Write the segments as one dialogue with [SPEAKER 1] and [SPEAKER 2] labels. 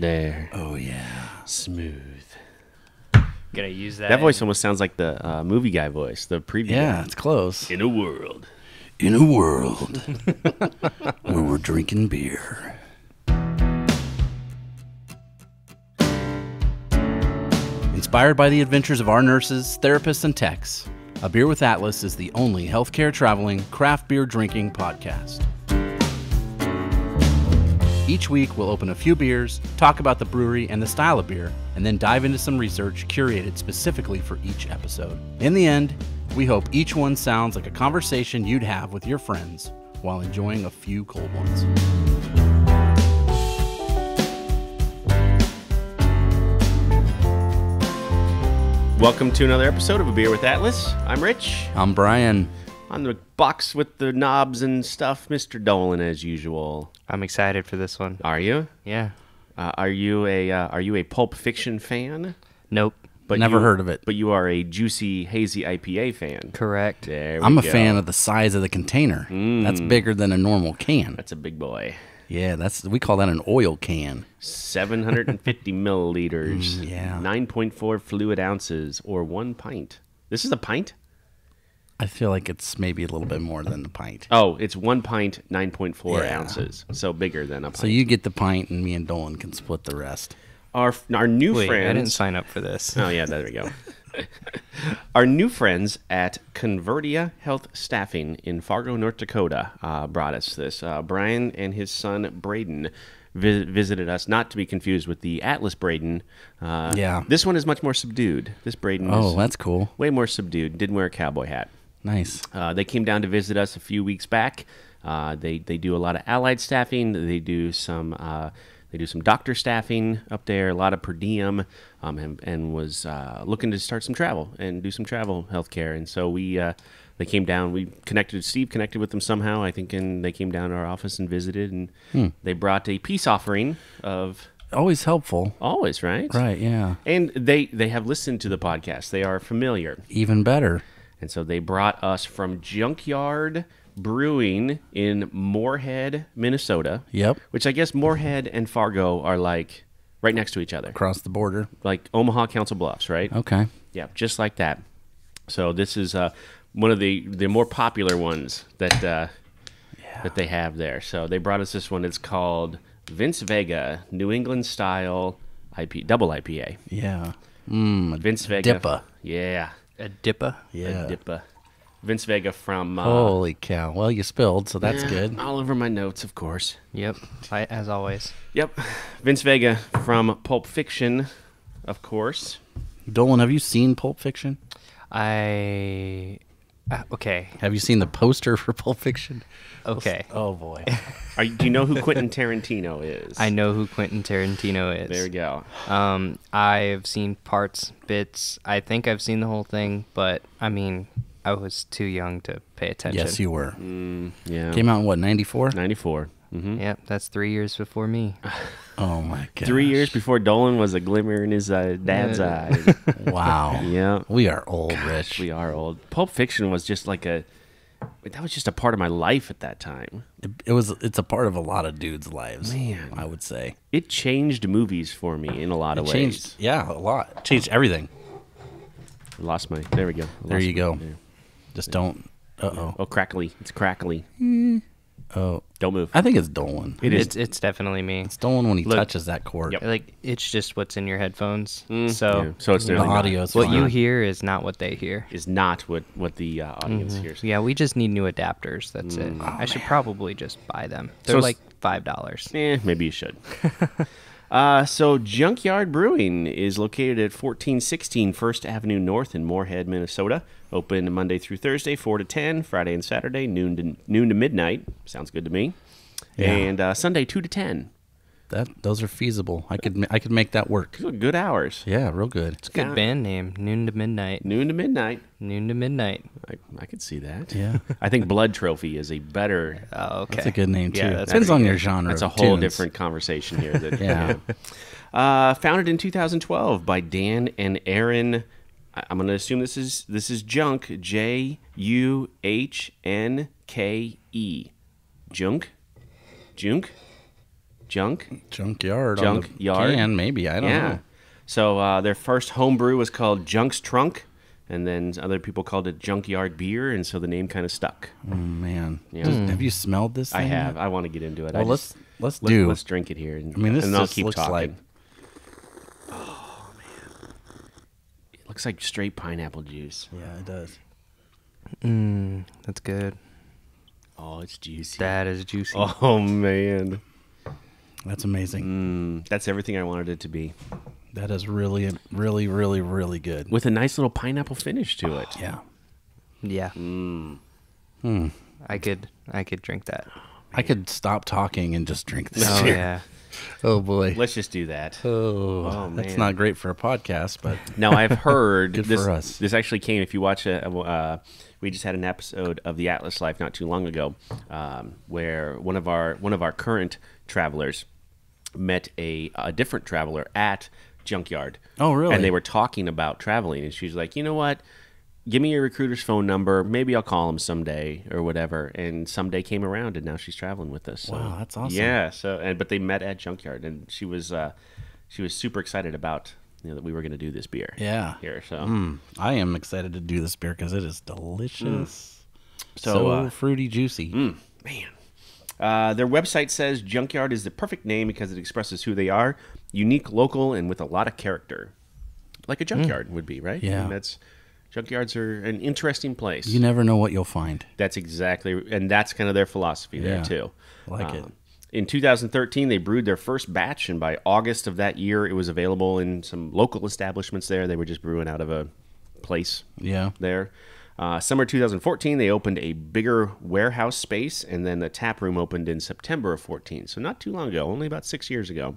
[SPEAKER 1] There.
[SPEAKER 2] Oh, yeah.
[SPEAKER 1] Smooth.
[SPEAKER 3] Gonna use that.
[SPEAKER 1] That voice almost sounds like the movie guy voice, the preview
[SPEAKER 2] Yeah,
[SPEAKER 1] guy.
[SPEAKER 2] it's close.
[SPEAKER 1] In a world.
[SPEAKER 2] In a world where we're drinking beer. Inspired by the adventures of our nurses, therapists, and techs, A Beer with Atlas is the only healthcare traveling, craft beer drinking podcast. Each week, we'll open a few beers, talk about the brewery and the style of beer, and then dive into some research curated specifically for each episode. In the end, we hope each one sounds like a conversation you'd have with your friends while enjoying a few cold ones.
[SPEAKER 1] Welcome to another episode of A Beer with Atlas. I'm Rich.
[SPEAKER 2] I'm Brian.
[SPEAKER 1] On the box with the knobs and stuff, Mr. Dolan, as usual.
[SPEAKER 3] I'm excited for this one.
[SPEAKER 1] Are you?
[SPEAKER 3] Yeah.
[SPEAKER 1] Are you a Pulp Fiction fan?
[SPEAKER 3] Nope.
[SPEAKER 1] But
[SPEAKER 2] Never heard of it.
[SPEAKER 1] But you are a juicy, hazy IPA fan.
[SPEAKER 3] Correct.
[SPEAKER 1] There we
[SPEAKER 2] I'm a
[SPEAKER 1] go.
[SPEAKER 2] fan of the size of the container. That's bigger than a normal can.
[SPEAKER 1] That's a big boy.
[SPEAKER 2] Yeah, we call that an oil can.
[SPEAKER 1] 750 milliliters.
[SPEAKER 2] Yeah.
[SPEAKER 1] 9.4 fluid ounces, or 1 pint. This is a pint?
[SPEAKER 2] I feel like it's maybe a little bit more than the pint.
[SPEAKER 1] Oh, it's 1 pint, 9.4
[SPEAKER 2] Yeah.
[SPEAKER 1] ounces. So bigger than a pint.
[SPEAKER 2] So you get the pint, and me and Dolan can split the rest.
[SPEAKER 1] Our new
[SPEAKER 3] Wait,
[SPEAKER 1] friends.
[SPEAKER 3] I didn't sign up for this.
[SPEAKER 1] Oh, yeah, there we go. Our new friends at Converdia Health Staffing in Fargo, North Dakota brought us this. Brian and his son, Braden, visited us, not to be confused with the Atlas Braden.
[SPEAKER 2] Yeah.
[SPEAKER 1] This one is much more subdued. This Braden
[SPEAKER 2] Oh,
[SPEAKER 1] is
[SPEAKER 2] that's cool.
[SPEAKER 1] way more subdued. Didn't wear a cowboy hat.
[SPEAKER 2] Nice.
[SPEAKER 1] They came down to visit us a few weeks back. They do a lot of allied staffing. They do some doctor staffing up there, a lot of per diem, and was looking to start some travel and do some travel healthcare. And so they came down. Steve connected with them somehow, I think, and they came down to our office and visited. And they brought a peace offering of
[SPEAKER 2] Always helpful.
[SPEAKER 1] always, right?
[SPEAKER 2] Right, yeah.
[SPEAKER 1] And they have listened to the podcast. They are familiar.
[SPEAKER 2] Even better.
[SPEAKER 1] And so they brought us from Junkyard Brewing in Moorhead, Minnesota.
[SPEAKER 2] Yep.
[SPEAKER 1] Which I guess Moorhead and Fargo are like right next to each other.
[SPEAKER 2] Across the border.
[SPEAKER 1] Like Omaha, Council Bluffs, right?
[SPEAKER 2] Okay.
[SPEAKER 1] Yeah, just like that. So this is one of the more popular ones that they have there. So they brought us this one. It's called Vince Vega, New England Style double IPA.
[SPEAKER 2] Yeah.
[SPEAKER 1] Vince Vega.
[SPEAKER 2] Dippa.
[SPEAKER 1] Yeah.
[SPEAKER 3] A dippa?
[SPEAKER 2] Yeah.
[SPEAKER 1] A Dippa. Vince Vega from...
[SPEAKER 2] Holy cow. Well, you spilled, so that's good.
[SPEAKER 1] All over my notes, of course.
[SPEAKER 3] Yep. As always.
[SPEAKER 1] Yep. Vince Vega from Pulp Fiction, of course.
[SPEAKER 2] Dolan, have you seen Pulp Fiction?
[SPEAKER 3] Okay.
[SPEAKER 2] Have you seen the poster for Pulp Fiction?
[SPEAKER 3] Okay.
[SPEAKER 2] Oh, boy.
[SPEAKER 1] Do you know who Quentin Tarantino is?
[SPEAKER 3] I know who Quentin Tarantino is.
[SPEAKER 1] There we go.
[SPEAKER 3] I've seen bits. I think I've seen the whole thing, but I mean, I was too young to pay attention.
[SPEAKER 2] Yes, you were.
[SPEAKER 1] Yeah.
[SPEAKER 2] Came out in what, 94?
[SPEAKER 1] 94. Mm-hmm.
[SPEAKER 3] Yep, that's 3 years before me.
[SPEAKER 2] Oh, my God.
[SPEAKER 1] 3 years before Dolan was a glimmer in his dad's eye.
[SPEAKER 2] Wow.
[SPEAKER 1] Yeah.
[SPEAKER 2] We are old, Rich.
[SPEAKER 1] We are old. Pulp Fiction was just like that was just a part of my life at that time.
[SPEAKER 2] It's a part of a lot of dudes' lives,
[SPEAKER 1] Man.
[SPEAKER 2] I would say.
[SPEAKER 1] It changed movies for me in a lot of ways.
[SPEAKER 2] Changed, yeah, a lot. Changed everything.
[SPEAKER 1] There we go.
[SPEAKER 2] There you go.
[SPEAKER 1] Yeah.
[SPEAKER 2] Just don't. Uh-oh.
[SPEAKER 1] Oh, crackly. It's crackly.
[SPEAKER 2] Oh.
[SPEAKER 1] Don't move.
[SPEAKER 2] I think it's Dolan.
[SPEAKER 1] It is.
[SPEAKER 3] It's definitely me.
[SPEAKER 2] It's Dolan when he
[SPEAKER 3] Look,
[SPEAKER 2] touches that cord.
[SPEAKER 1] Yep.
[SPEAKER 3] Like, it's just what's in your headphones.
[SPEAKER 1] Yeah.
[SPEAKER 3] So
[SPEAKER 1] So it's
[SPEAKER 2] The
[SPEAKER 1] nearly
[SPEAKER 2] audio is
[SPEAKER 3] what
[SPEAKER 2] fine.
[SPEAKER 3] you hear is not what they hear.
[SPEAKER 1] is not what the audience hears.
[SPEAKER 3] Yeah, we just need new adapters. That's it. I should probably just buy them. They're
[SPEAKER 1] So
[SPEAKER 3] like $5.
[SPEAKER 1] Maybe you should. So Junkyard Brewing is located at 1416 First Avenue North in Moorhead, Minnesota. Open Monday through Thursday, 4 to 10. Friday and Saturday, noon to midnight. Sounds good to me.
[SPEAKER 2] Yeah.
[SPEAKER 1] And Sunday, 2 to 10.
[SPEAKER 2] Those are feasible. I could make that work.
[SPEAKER 1] Good hours.
[SPEAKER 2] Yeah, real good.
[SPEAKER 3] It's a good band name. Noon to midnight.
[SPEAKER 1] Noon to midnight.
[SPEAKER 3] Noon to midnight.
[SPEAKER 1] I could see that.
[SPEAKER 2] Yeah.
[SPEAKER 1] I think Blood Trophy is a better...
[SPEAKER 3] Oh, okay.
[SPEAKER 2] That's a good name, too.
[SPEAKER 3] Yeah, that's
[SPEAKER 2] Depends
[SPEAKER 3] pretty
[SPEAKER 2] on your
[SPEAKER 3] good.
[SPEAKER 2] genre.
[SPEAKER 1] That's a
[SPEAKER 2] of
[SPEAKER 1] whole
[SPEAKER 2] tunes.
[SPEAKER 1] different conversation here.
[SPEAKER 2] Yeah.
[SPEAKER 1] Founded in 2012 by Dan and Aaron. I'm going to assume this is Junk. Juhnke. Junk.
[SPEAKER 2] Junkyard.
[SPEAKER 1] Junkyard.
[SPEAKER 2] Can maybe, I don't know.
[SPEAKER 1] So their first homebrew was called Junk's Trunk, and then other people called it Junkyard Beer, and so the name kind of stuck.
[SPEAKER 2] Oh man,
[SPEAKER 1] Yeah.
[SPEAKER 2] Have you smelled this thing?
[SPEAKER 1] I have.
[SPEAKER 2] yet?
[SPEAKER 1] I want to get into it.
[SPEAKER 2] Well, let's
[SPEAKER 1] let's drink it here. And,
[SPEAKER 2] I mean, this
[SPEAKER 1] and I'll
[SPEAKER 2] just
[SPEAKER 1] keep
[SPEAKER 2] looks
[SPEAKER 1] talking.
[SPEAKER 2] like.
[SPEAKER 1] Oh man, it looks like straight pineapple juice.
[SPEAKER 2] Yeah, it does.
[SPEAKER 3] That's good.
[SPEAKER 1] Oh, it's juicy.
[SPEAKER 3] That is juicy.
[SPEAKER 1] Oh man,
[SPEAKER 2] That's amazing.
[SPEAKER 1] that's everything I wanted it to be,
[SPEAKER 2] That is really, really, really, really good.
[SPEAKER 1] with a nice little pineapple finish to it.
[SPEAKER 2] Yeah.
[SPEAKER 3] Yeah. I could drink that.
[SPEAKER 2] I could stop talking and just drink this.
[SPEAKER 3] Oh
[SPEAKER 2] beer.
[SPEAKER 3] yeah.
[SPEAKER 2] Oh boy.
[SPEAKER 1] Let's just do that.
[SPEAKER 2] Oh, that's
[SPEAKER 1] man.
[SPEAKER 2] not great for a podcast, but
[SPEAKER 1] Now I've heard
[SPEAKER 2] Good
[SPEAKER 1] this.
[SPEAKER 2] for us.
[SPEAKER 1] This actually came. If you watch we just had an episode of the Atlas Life not too long ago, where one of our current travelers met a different traveler at Junkyard.
[SPEAKER 2] Oh, really?
[SPEAKER 1] And they were talking about traveling, and she's like, you know what? Give me your recruiter's phone number. Maybe I'll call him someday or whatever. And someday came around, and now she's traveling with us. So,
[SPEAKER 2] Wow, that's awesome.
[SPEAKER 1] Yeah. So, but they met at Junkyard, and she was super excited about that we were going to do this beer.
[SPEAKER 2] yeah.
[SPEAKER 1] Here. So,
[SPEAKER 2] I am excited to do this beer because it is delicious.
[SPEAKER 1] So,
[SPEAKER 2] fruity, juicy.
[SPEAKER 1] man. Their website says Junkyard is the perfect name because it expresses who they are, unique, local, and with a lot of character, like a junkyard would be, right?
[SPEAKER 2] Yeah.
[SPEAKER 1] And junkyards are an interesting place.
[SPEAKER 2] You never know what you'll find.
[SPEAKER 1] That's exactly, and that's kind of their philosophy there
[SPEAKER 2] Yeah.
[SPEAKER 1] too.
[SPEAKER 2] I like it.
[SPEAKER 1] In 2013, they brewed their first batch, and by August of that year, it was available in some local establishments there. They were just brewing out of a place
[SPEAKER 2] Yeah.
[SPEAKER 1] there. Summer 2014, they opened a bigger warehouse space, and then the tap room opened in September of 14. So not too long ago, only about 6 years ago,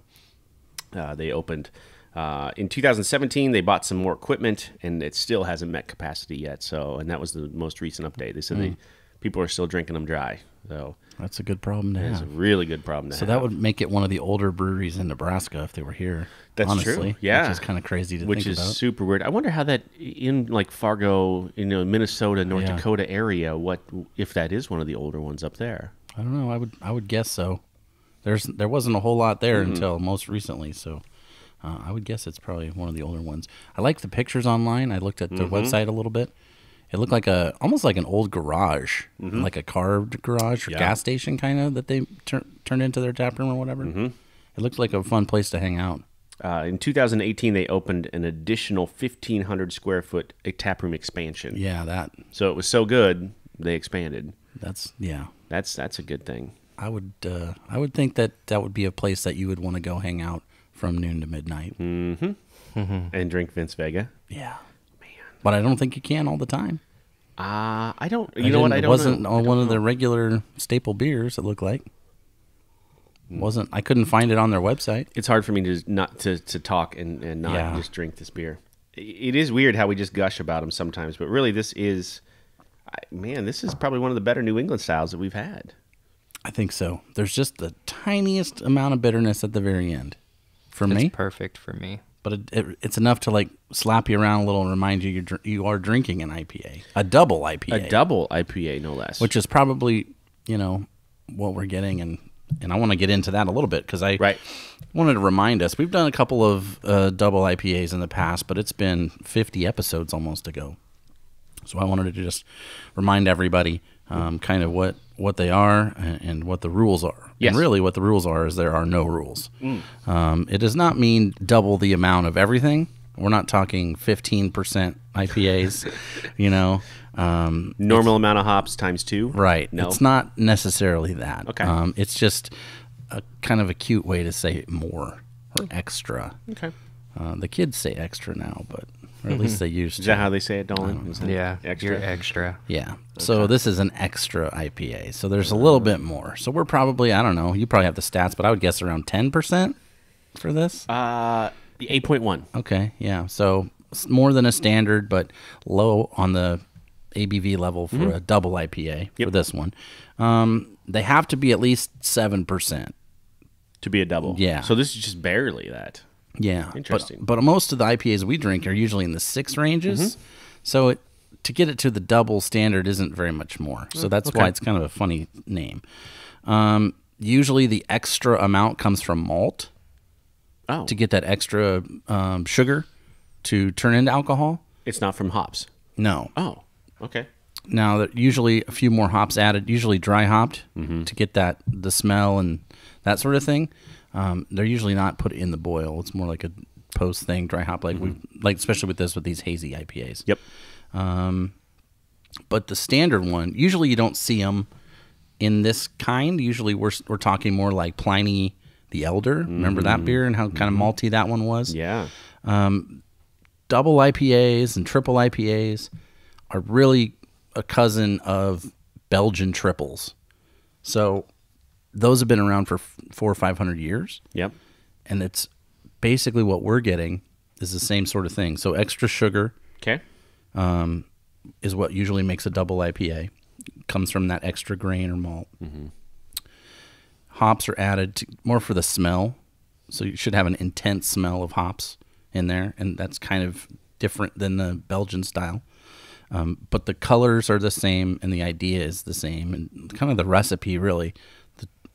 [SPEAKER 1] they opened. In 2017, they bought some more equipment, and it still hasn't met capacity yet. So, and that was the most recent update. They said people are still drinking them dry. So
[SPEAKER 2] That's a good problem to
[SPEAKER 1] it's a
[SPEAKER 2] have.
[SPEAKER 1] really good problem to
[SPEAKER 2] So
[SPEAKER 1] have.
[SPEAKER 2] that would make it one of the older breweries in Nebraska if they were here.
[SPEAKER 1] That's
[SPEAKER 2] honestly,
[SPEAKER 1] true. Yeah,
[SPEAKER 2] which is kind of crazy to
[SPEAKER 1] which
[SPEAKER 2] think
[SPEAKER 1] is
[SPEAKER 2] about.
[SPEAKER 1] super weird. I wonder how that in like Fargo, Minnesota, North
[SPEAKER 2] Yeah.
[SPEAKER 1] Dakota area. What if that is one of the older ones up there?
[SPEAKER 2] I don't know. I would guess so. There wasn't a whole lot there until most recently, so I would guess it's probably one of the older ones. I like the pictures online. I looked at their website a little bit. It looked like almost like an old garage, like a carved garage or gas station kind of that they turned into their tap room or whatever. It looked like a fun place to hang out.
[SPEAKER 1] In 2018, they opened an additional 1,500 square foot taproom expansion.
[SPEAKER 2] Yeah,
[SPEAKER 1] So it was so good they expanded.
[SPEAKER 2] that's
[SPEAKER 1] That's a good thing.
[SPEAKER 2] I would think that would be a place that you would want to go hang out from noon to midnight.
[SPEAKER 1] And drink Vince Vega.
[SPEAKER 2] Yeah, but I don't think you can all the time.
[SPEAKER 1] I don't. You know what? I
[SPEAKER 2] It
[SPEAKER 1] don't.
[SPEAKER 2] wasn't
[SPEAKER 1] know.
[SPEAKER 2] on one of the regular staple beers. It looked like wasn't. I couldn't find it on their website.
[SPEAKER 1] It's hard for me to not to talk and not
[SPEAKER 2] Yeah.
[SPEAKER 1] just drink this beer. It is weird how we just gush about them sometimes, but really, this is probably one of the better New England styles that we've had.
[SPEAKER 2] I think so. There's just the tiniest amount of bitterness at the very end for me,
[SPEAKER 3] It's perfect for me.
[SPEAKER 2] but it's enough to like slap you around a little and remind you you are drinking an IPA, a double IPA,
[SPEAKER 1] A double IPA, no less.
[SPEAKER 2] which is probably what we're getting, and I want to get into that a little bit because I wanted to remind us we've done a couple of double IPAs in the past, but it's been 50 episodes almost ago. So I wanted to just remind everybody kind of what they are and what the rules are.
[SPEAKER 1] Yes.
[SPEAKER 2] And really what the rules are is there are no rules. It does not mean double the amount of everything. We're not talking 15% IPAs,
[SPEAKER 1] normal amount of hops times 2.
[SPEAKER 2] Right.
[SPEAKER 1] No.
[SPEAKER 2] It's not necessarily that.
[SPEAKER 1] Okay.
[SPEAKER 2] It's just a kind of a cute way to say more or extra.
[SPEAKER 1] Okay.
[SPEAKER 2] The kids say extra now, or at least they used to.
[SPEAKER 1] Is that how they say it, Dolan? Is that
[SPEAKER 3] Yeah,
[SPEAKER 1] Extra.
[SPEAKER 3] you're extra.
[SPEAKER 2] Yeah. So this is an extra IPA. So there's a little bit more. So we're probably, I don't know, you probably have the stats, but I would guess around 10% for this.
[SPEAKER 1] The 8.1.
[SPEAKER 2] Okay. Yeah. So it's more than a standard, but low on the ABV level for a double IPA for this one. They have to be at least 7%.
[SPEAKER 1] To be a double.
[SPEAKER 2] Yeah.
[SPEAKER 1] So this is just barely that.
[SPEAKER 2] Yeah.
[SPEAKER 1] Interesting.
[SPEAKER 2] But most of the IPAs we drink are usually in the 6 ranges. So to get it to the double standard isn't very much more. So that's why it's kind of a funny name. Usually the extra amount comes from malt to get that extra sugar to turn into alcohol.
[SPEAKER 1] It's not from hops.
[SPEAKER 2] No.
[SPEAKER 1] Oh, okay.
[SPEAKER 2] Now, usually a few more hops added, usually dry hopped to get the smell and that sort of thing. They're usually not put in the boil. It's more like a post thing, dry hop, like especially with these hazy IPAs.
[SPEAKER 1] Yep.
[SPEAKER 2] But the standard one, usually you don't see them in this kind. Usually we're talking more like Pliny the Elder. Remember that beer and how kind of malty that one was?
[SPEAKER 1] Yeah.
[SPEAKER 2] Double IPAs and triple IPAs are really a cousin of Belgian triples. So those have been around for 400 or 500 years.
[SPEAKER 1] Yep.
[SPEAKER 2] And it's basically what we're getting is the same sort of thing. So extra sugar is what usually makes a double IPA. Comes from that extra grain or malt. Hops are added more for the smell. So you should have an intense smell of hops in there. And that's kind of different than the Belgian style. But the colors are the same and the idea is the same. And kind of the recipe, really,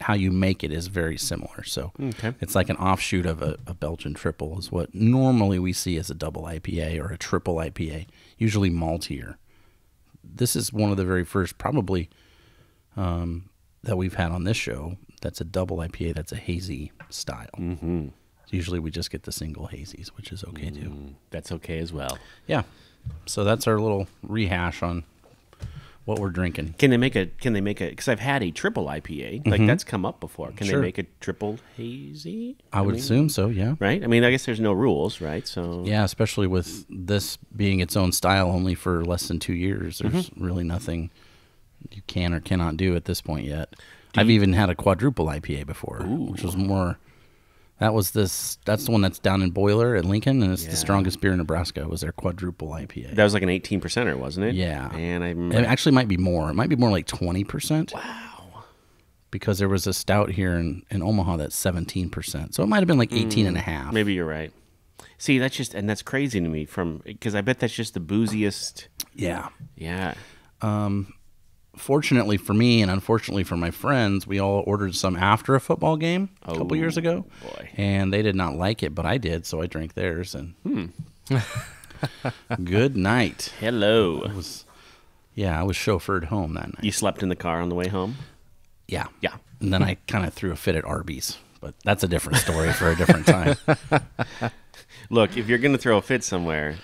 [SPEAKER 2] how you make it is very similar. So it's like an offshoot of a Belgian triple is what normally we see as a double IPA or a triple IPA, usually maltier. This is one of the very first probably that we've had on this show that's a double IPA that's a hazy style. Usually we just get the single hazies, which is okay too.
[SPEAKER 1] That's okay as well.
[SPEAKER 2] Yeah. So that's our little rehash on what we're drinking.
[SPEAKER 1] Can they make a, because I've had a triple IPA, like that's come up before. Can they make a triple hazy?
[SPEAKER 2] I would assume so, yeah.
[SPEAKER 1] Right? I mean, I guess there's no rules, right? So
[SPEAKER 2] yeah, especially with this being its own style only for less than 2 years. There's really nothing you can or cannot do at this point yet. I've even had a quadruple IPA before, which was more... That's the one that's down in Boiler at Lincoln, and it's the strongest beer in Nebraska. Was their quadruple IPA.
[SPEAKER 1] That was like an 18%er, wasn't it?
[SPEAKER 2] Yeah.
[SPEAKER 1] And
[SPEAKER 2] it actually might be more. It might be more like 20%.
[SPEAKER 1] Wow.
[SPEAKER 2] Because there was a stout here in Omaha that's 17%. So it might have been like 18 and a half.
[SPEAKER 1] Maybe you're right. See, that's crazy to me because I bet that's just the booziest.
[SPEAKER 2] Yeah.
[SPEAKER 1] Yeah.
[SPEAKER 2] Fortunately for me and unfortunately for my friends, we all ordered some after a football game a couple years ago.
[SPEAKER 1] Boy.
[SPEAKER 2] And they did not like it, but I did, so I drank theirs. And good night.
[SPEAKER 1] Hello.
[SPEAKER 2] I was chauffeured home that night.
[SPEAKER 1] You slept in the car on the way home?
[SPEAKER 2] Yeah.
[SPEAKER 1] Yeah.
[SPEAKER 2] And then I kind of threw a fit at Arby's, but that's a different story for a different time.
[SPEAKER 1] Look, if you're going to throw a fit somewhere,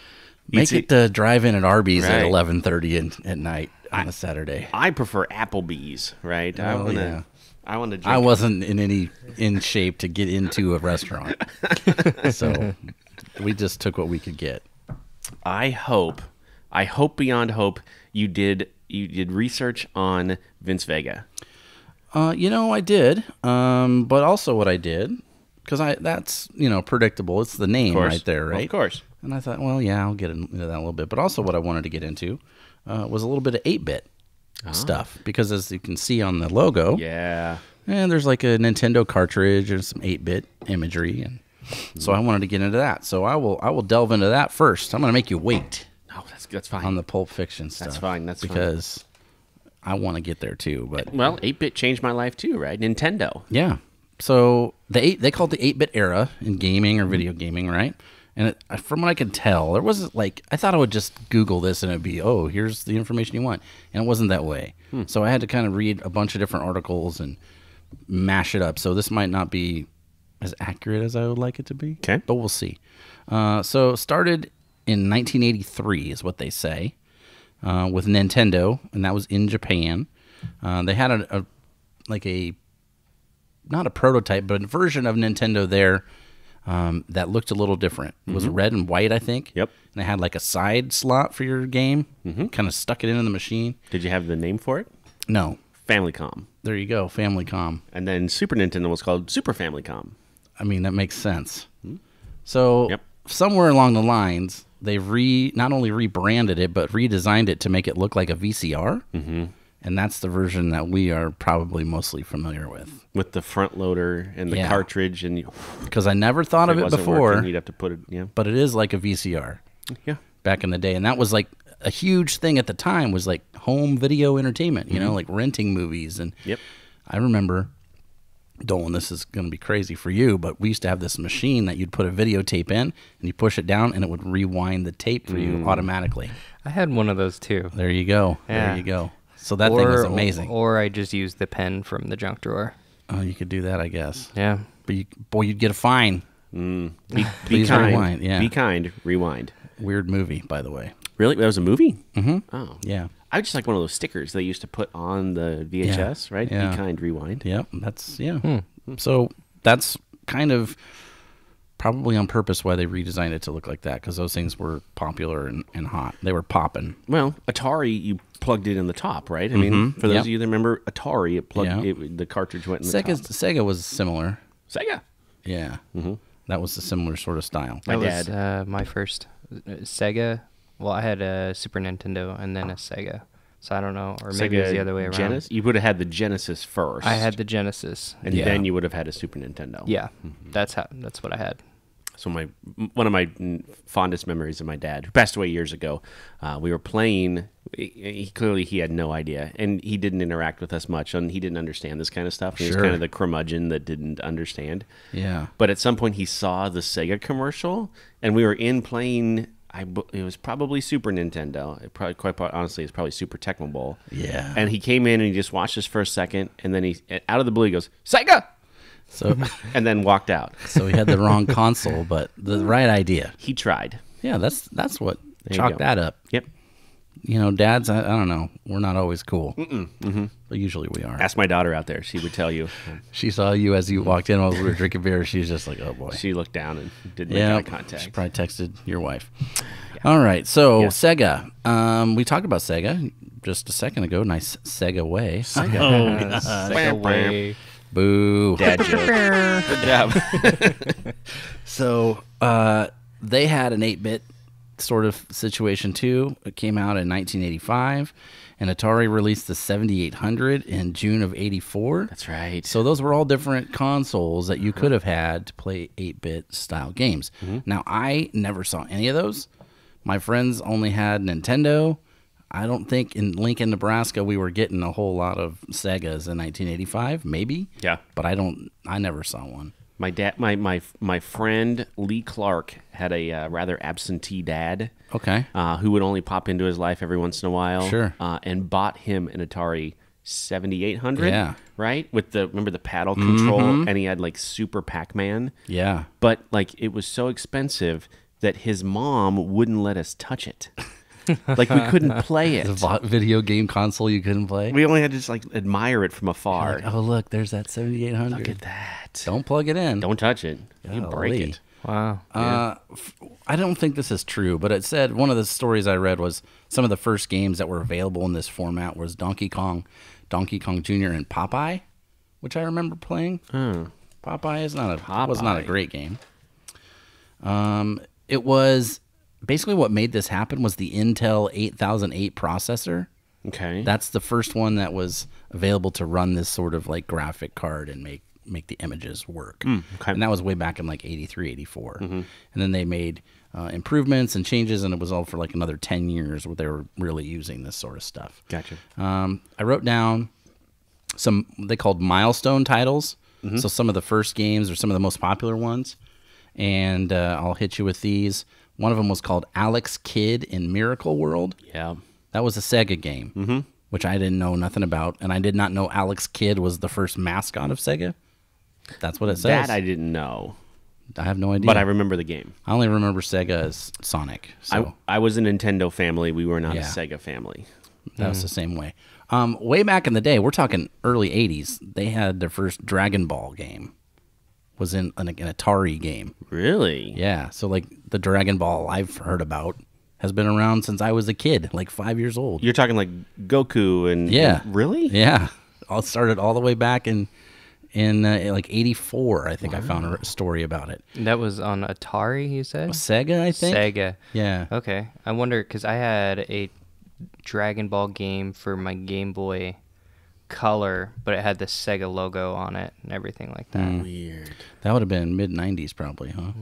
[SPEAKER 2] make it to drive in at Arby's at
[SPEAKER 1] Right.
[SPEAKER 2] 11:30 at night on a Saturday.
[SPEAKER 1] I prefer Applebee's, right? I want to drink.
[SPEAKER 2] I wasn't in shape to get into a restaurant, so we just took what we could get.
[SPEAKER 1] I hope beyond hope you did research on Vince Vega.
[SPEAKER 2] I did, but also what I did, because that's predictable. It's the name right there, right?
[SPEAKER 1] Of course.
[SPEAKER 2] And I thought, well, yeah, I'll get into that a little bit. But also what I wanted to get into was a little bit of 8-bit stuff. Because as you can see on the logo, and there's like a Nintendo cartridge and some 8-bit imagery. And so I wanted to get into that. So I will delve into that first. I'm going to make you wait.
[SPEAKER 1] Oh, that's fine.
[SPEAKER 2] On the Pulp Fiction stuff.
[SPEAKER 1] That's fine.
[SPEAKER 2] Because I want to get there too. But
[SPEAKER 1] 8-bit changed my life too, right? Nintendo.
[SPEAKER 2] Yeah. So they call it the 8-bit era in gaming or video gaming, right? And from what I could tell, there wasn't I thought I would just Google this and it'd be, here's the information you want. And it wasn't that way. So I had to kind of read a bunch of different articles and mash it up. So this might not be as accurate as I would like it to be.
[SPEAKER 1] Okay.
[SPEAKER 2] But we'll see. So started in 1983 is what they say with Nintendo, and that was in Japan. They had not a prototype, but a version of Nintendo there that looked a little different. It was red and white, I think.
[SPEAKER 1] Yep.
[SPEAKER 2] And it had like a side slot for your game. Kind of stuck it into the machine.
[SPEAKER 1] Did you have the name for it?
[SPEAKER 2] No.
[SPEAKER 1] Famicom.
[SPEAKER 2] There you go, Famicom.
[SPEAKER 1] And then Super Nintendo was called Super Famicom.
[SPEAKER 2] I mean, that makes sense. So somewhere along the lines, they not only rebranded it, but redesigned it to make it look like a VCR. And that's the version that we are probably mostly familiar with.
[SPEAKER 1] With the front loader and the cartridge. And
[SPEAKER 2] because I never thought of it before.
[SPEAKER 1] You'd have to put it,
[SPEAKER 2] But it is like a VCR.
[SPEAKER 1] Yeah.
[SPEAKER 2] Back in the day. And that was like a huge thing at the time, was like home video entertainment, like renting movies. And I remember Dolan, this is going to be crazy for you, but we used to have this machine that you'd put a videotape in, and you push it down, and it would rewind the tape for you automatically.
[SPEAKER 3] I had one of those too.
[SPEAKER 2] There you go.
[SPEAKER 3] Yeah.
[SPEAKER 2] There you go. So that thing was amazing.
[SPEAKER 3] Or I just used the pen from the junk drawer.
[SPEAKER 2] Oh, you could do that, I guess.
[SPEAKER 3] Yeah.
[SPEAKER 2] But you'd get a fine.
[SPEAKER 1] Be
[SPEAKER 2] Please
[SPEAKER 1] kind.
[SPEAKER 2] rewind. Yeah.
[SPEAKER 1] Be kind. Rewind.
[SPEAKER 2] Weird movie, by the way.
[SPEAKER 1] Really? That was a movie?
[SPEAKER 2] Mm-hmm.
[SPEAKER 1] Oh.
[SPEAKER 2] Yeah.
[SPEAKER 1] I just like one of those stickers they used to put on the VHS, right?
[SPEAKER 2] Yeah.
[SPEAKER 1] Be kind, rewind.
[SPEAKER 2] Yep. So that's kind of probably on purpose why they redesigned it to look like that, because those things were popular and hot. They were popping.
[SPEAKER 1] Well, Atari, you plugged it in the top, right? I mean, for those of you that remember Atari, the cartridge went in the top.
[SPEAKER 2] Sega was similar.
[SPEAKER 1] Sega.
[SPEAKER 2] Yeah. That was a similar sort of style.
[SPEAKER 3] That was my first Sega. Well, I had a Super Nintendo and then a Sega. So I don't know, or maybe it was the other way around.
[SPEAKER 1] You would have had the Genesis first.
[SPEAKER 3] I had the Genesis,
[SPEAKER 1] and then you would have had a Super Nintendo.
[SPEAKER 3] Yeah, that's what I had.
[SPEAKER 1] So one of my fondest memories of my dad, who passed away years ago, we were playing. He had no idea, and he didn't interact with us much, and he didn't understand this kind of stuff. He was kind of the curmudgeon that didn't understand.
[SPEAKER 2] Yeah.
[SPEAKER 1] But at some point, he saw the Sega commercial, and we were playing. It was probably Super Nintendo. Quite honestly, it's probably Super Tecmo Bowl.
[SPEAKER 2] Yeah.
[SPEAKER 1] And he came in and he just watched us for a second, and then he, out of the blue, he goes, Sega!
[SPEAKER 2] So,
[SPEAKER 1] and then walked out.
[SPEAKER 2] So he had the wrong console, but the right idea.
[SPEAKER 1] He tried.
[SPEAKER 2] Yeah, that's what
[SPEAKER 1] There you
[SPEAKER 2] chalked
[SPEAKER 1] go.
[SPEAKER 2] that up.
[SPEAKER 1] Yep.
[SPEAKER 2] You know, dads, I don't know. We're not always cool. But usually we are.
[SPEAKER 1] Ask my daughter out there. She would tell you.
[SPEAKER 2] She saw you as you walked in while we were drinking beer. She was just like, oh, boy.
[SPEAKER 1] She looked down and didn't make eye contact.
[SPEAKER 2] She probably texted your wife. Yeah. All right. So, Sega. We talked about Sega just a second ago. Nice Sega way.
[SPEAKER 1] Sega.
[SPEAKER 3] Sega way.
[SPEAKER 2] Boo.
[SPEAKER 1] Dad joke. Good job.
[SPEAKER 2] So, they had an 8-bit sort of situation too. It came out in 1985, and Atari released the 7800 in June of 84.
[SPEAKER 1] That's right.
[SPEAKER 2] So those were all different consoles that you could have had to play 8-bit style games. Now, I never saw any of those. My friends only had Nintendo. I don't think in Lincoln, Nebraska, we were getting a whole lot of Segas in 1985, maybe.
[SPEAKER 1] Yeah.
[SPEAKER 2] But I never saw one.
[SPEAKER 1] My dad, my friend Lee Clark had a rather absentee dad.
[SPEAKER 2] Okay.
[SPEAKER 1] Who would only pop into his life every once in a while.
[SPEAKER 2] Sure.
[SPEAKER 1] And bought him an Atari 7800.
[SPEAKER 2] Yeah.
[SPEAKER 1] Right? With remember the paddle control, and he had like Super Pac-Man.
[SPEAKER 2] Yeah.
[SPEAKER 1] But like it was so expensive that his mom wouldn't let us touch it. Like we couldn't play it.
[SPEAKER 2] The video game console you couldn't play?
[SPEAKER 1] We only had to just like admire it from afar.
[SPEAKER 2] Like, oh, look, there's that 7800.
[SPEAKER 1] Look at that.
[SPEAKER 2] Don't plug it in.
[SPEAKER 1] Don't touch it. You break
[SPEAKER 2] Golly.
[SPEAKER 1] it.
[SPEAKER 3] Wow.
[SPEAKER 2] I don't think this is true, but it said one of the stories I read was some of the first games that were available in this format was Donkey Kong Jr. and Popeye, which I remember playing. Popeye was not a great game. It was basically what made this happen was the Intel 8008 processor.
[SPEAKER 1] Okay.
[SPEAKER 2] That's the first one that was available to run this sort of like graphic card and make the images work.
[SPEAKER 1] Okay.
[SPEAKER 2] And that was way back in like 83, 84. And then they made improvements and changes, and it was all for like another 10 years where they were really using this sort of stuff.
[SPEAKER 1] Gotcha.
[SPEAKER 2] I wrote down some, they called Milestone Titles. So some of the first games or some of the most popular ones. And I'll hit you with these. One of them was called Alex Kidd in Miracle World.
[SPEAKER 1] Yeah.
[SPEAKER 2] That was a Sega game, which I didn't know nothing about. And I did not know Alex Kidd was the first mascot of Sega. That's what it says.
[SPEAKER 1] That I didn't know.
[SPEAKER 2] I have no idea.
[SPEAKER 1] But I remember the game.
[SPEAKER 2] I only remember Sega as Sonic. So
[SPEAKER 1] I was a Nintendo family. We were not a
[SPEAKER 2] Yeah.
[SPEAKER 1] Sega family.
[SPEAKER 2] that was the same way. Way back in the day, we're talking early 80s, they had their first Dragon Ball game. Was in an Atari game.
[SPEAKER 1] Really?
[SPEAKER 2] Yeah, so like the Dragon Ball I've heard about has been around since I was a kid, like 5 years old.
[SPEAKER 1] You're talking like Goku and...
[SPEAKER 2] Yeah.
[SPEAKER 1] Really?
[SPEAKER 2] Yeah. All started all the way back in like 84, I think I found a story about it.
[SPEAKER 3] That was on Atari, you said?
[SPEAKER 2] Sega, I think?
[SPEAKER 3] Sega.
[SPEAKER 2] Yeah.
[SPEAKER 3] Okay. I wonder, because I had a Dragon Ball game for my Game Boy Color, but it had the Sega logo on it and everything like that.
[SPEAKER 1] Weird.
[SPEAKER 2] That would have been mid-90s probably, huh?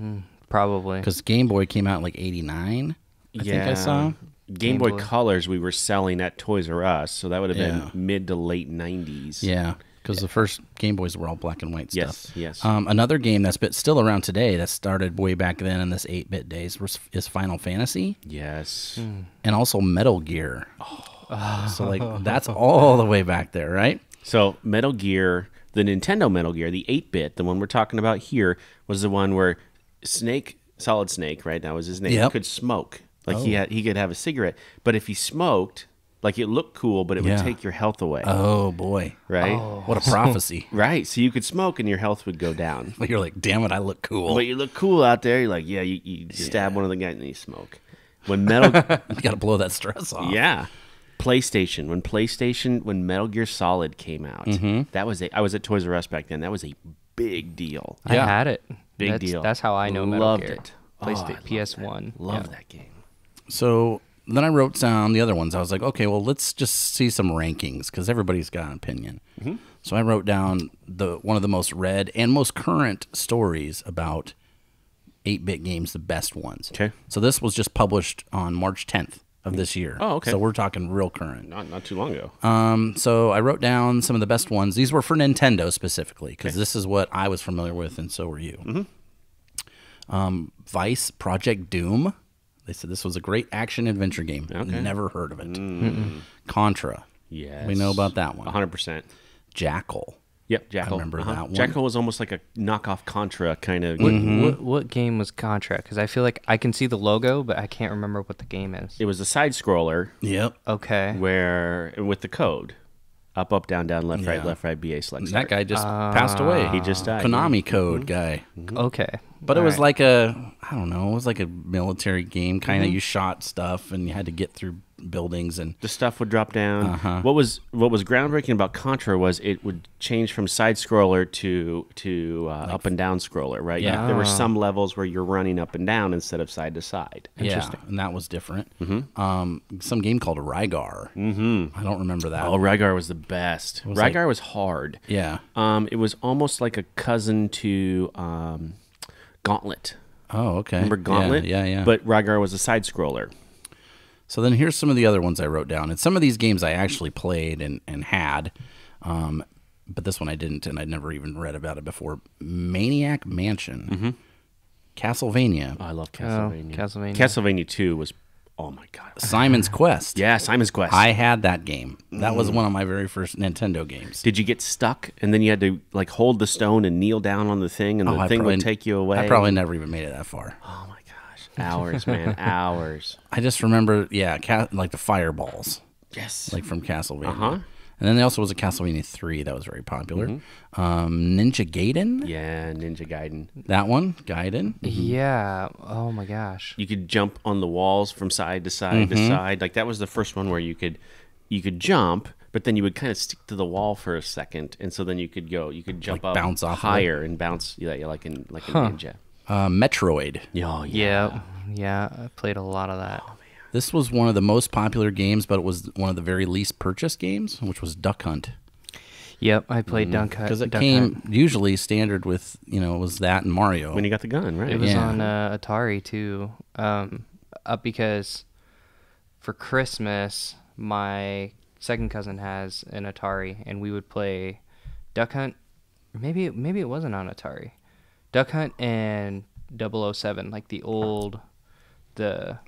[SPEAKER 3] Probably.
[SPEAKER 2] Because Game Boy came out in like 89, I think I saw.
[SPEAKER 1] Game Boy Colors we were selling at Toys R Us, so that would have
[SPEAKER 2] Yeah.
[SPEAKER 1] been mid to late 90s.
[SPEAKER 2] Yeah. because the first Game Boys were all black and white stuff.
[SPEAKER 1] Yes.
[SPEAKER 2] Another game that's still around today that started way back then in this 8-bit days is Final Fantasy.
[SPEAKER 1] Yes.
[SPEAKER 2] And also Metal Gear. So like that's all the way back there, right?
[SPEAKER 1] So Metal Gear, the Nintendo Metal Gear, the 8-bit, the one we're talking about here, was the one where Solid Snake, right? That was his name.
[SPEAKER 2] Yep.
[SPEAKER 1] Could smoke. Like he could have a cigarette, but if he smoked, like it looked cool, but it would take your health away.
[SPEAKER 2] Oh boy.
[SPEAKER 1] Right?
[SPEAKER 2] What a prophecy.
[SPEAKER 1] Right. So you could smoke and your health would go down.
[SPEAKER 2] But you're like, damn it, I look cool.
[SPEAKER 1] But you look cool out there. You're like, yeah, you stab one of the guys and you smoke. When Metal
[SPEAKER 2] You got to blow that stress off.
[SPEAKER 1] Yeah. When Metal Gear Solid came out, I was at Toys R Us back then. That was a big deal.
[SPEAKER 3] I had it.
[SPEAKER 1] Big deal.
[SPEAKER 3] That's how I know Metal
[SPEAKER 1] Loved
[SPEAKER 3] Gear.
[SPEAKER 1] it.
[SPEAKER 3] PlayStation, PS1.
[SPEAKER 1] Love that game.
[SPEAKER 2] So then I wrote down the other ones. I was like, okay, well, let's just see some rankings because everybody's got an opinion. So I wrote down one of the most read and most current stories about 8-bit games, the best ones.
[SPEAKER 1] Okay.
[SPEAKER 2] So this was just published on March 10th of this year.
[SPEAKER 1] Oh, okay.
[SPEAKER 2] So we're talking real current.
[SPEAKER 1] Not too long ago.
[SPEAKER 2] So I wrote down some of the best ones. These were for Nintendo specifically because this is what I was familiar with, and so were you. Vice Project Doom. They said this was a great action-adventure game.
[SPEAKER 1] Okay.
[SPEAKER 2] Never heard of it. Contra.
[SPEAKER 1] Yes.
[SPEAKER 2] We know about that one.
[SPEAKER 1] 100%.
[SPEAKER 2] Jackal.
[SPEAKER 1] Yep, Jackal.
[SPEAKER 2] I remember that one.
[SPEAKER 1] Jackal was almost like a knockoff Contra kind of.
[SPEAKER 3] What game was Contra? Because I feel like I can see the logo, but I can't remember what the game is.
[SPEAKER 1] It was a side scroller
[SPEAKER 2] Yep.
[SPEAKER 3] Okay.
[SPEAKER 1] where with the code up, down, left, right, BA select.
[SPEAKER 2] That guy just passed away.
[SPEAKER 1] He just died.
[SPEAKER 2] Konami code guy.
[SPEAKER 3] Okay.
[SPEAKER 2] But it was like it was like a military game kind of. You shot stuff and you had to get through buildings and
[SPEAKER 1] The stuff would drop down. What was groundbreaking about Contra was it would change from side scroller to up and down scroller. Right?
[SPEAKER 2] Yeah.
[SPEAKER 1] There were some levels where you're running up and down instead of side to side.
[SPEAKER 2] yeah, and that was different. Some game called Rygar. I don't remember that.
[SPEAKER 1] Oh, Rygar was the best. Rygar was hard.
[SPEAKER 2] Yeah.
[SPEAKER 1] It was almost like a cousin to Gauntlet.
[SPEAKER 2] Oh, okay.
[SPEAKER 1] Remember Gauntlet?
[SPEAKER 2] Yeah.
[SPEAKER 1] But Rygar was a side scroller.
[SPEAKER 2] So then here's some of the other ones I wrote down. And some of these games I actually played and had, but this one I didn't, and I'd never even read about it before. Maniac Mansion. Castlevania.
[SPEAKER 1] Oh, I love Castlevania.
[SPEAKER 3] Castlevania.
[SPEAKER 1] Castlevania 2 was, oh my God.
[SPEAKER 2] Simon's Quest.
[SPEAKER 1] Yeah, Simon's Quest.
[SPEAKER 2] I had that game. That was one of my very first Nintendo games.
[SPEAKER 1] Did you get stuck and then you had to like hold the stone and kneel down on the thing and the thing would take you away?
[SPEAKER 2] I probably never even made it that far.
[SPEAKER 1] Oh my gosh. Hours, man. Hours.
[SPEAKER 2] I just remember, like the fireballs.
[SPEAKER 1] Yes.
[SPEAKER 2] Like from Castlevania. And then there also was a Castlevania 3 that was very popular. Ninja Gaiden.
[SPEAKER 1] Yeah, Ninja Gaiden.
[SPEAKER 2] That one, Gaiden.
[SPEAKER 3] Yeah. Oh my gosh.
[SPEAKER 1] You could jump on the walls from side to side to side. Like that was the first one where you could jump, but then you would kind of stick to the wall for a second, and so then you could jump up,
[SPEAKER 2] bounce off
[SPEAKER 1] higher and bounce, like in a ninja.
[SPEAKER 2] Metroid.
[SPEAKER 1] Oh, yeah.
[SPEAKER 3] Yeah. I played a lot of that.
[SPEAKER 2] This was one of the most popular games, but it was one of the very least purchased games, which was Duck Hunt.
[SPEAKER 3] Yep, I played Duck Hunt.
[SPEAKER 2] Because it came usually standard with, it was that and Mario.
[SPEAKER 1] When you got the gun, right?
[SPEAKER 3] It was on Atari too. Because for Christmas, my second cousin has an Atari, and we would play Duck Hunt. Maybe it wasn't on Atari. Duck Hunt and 007, like the old, the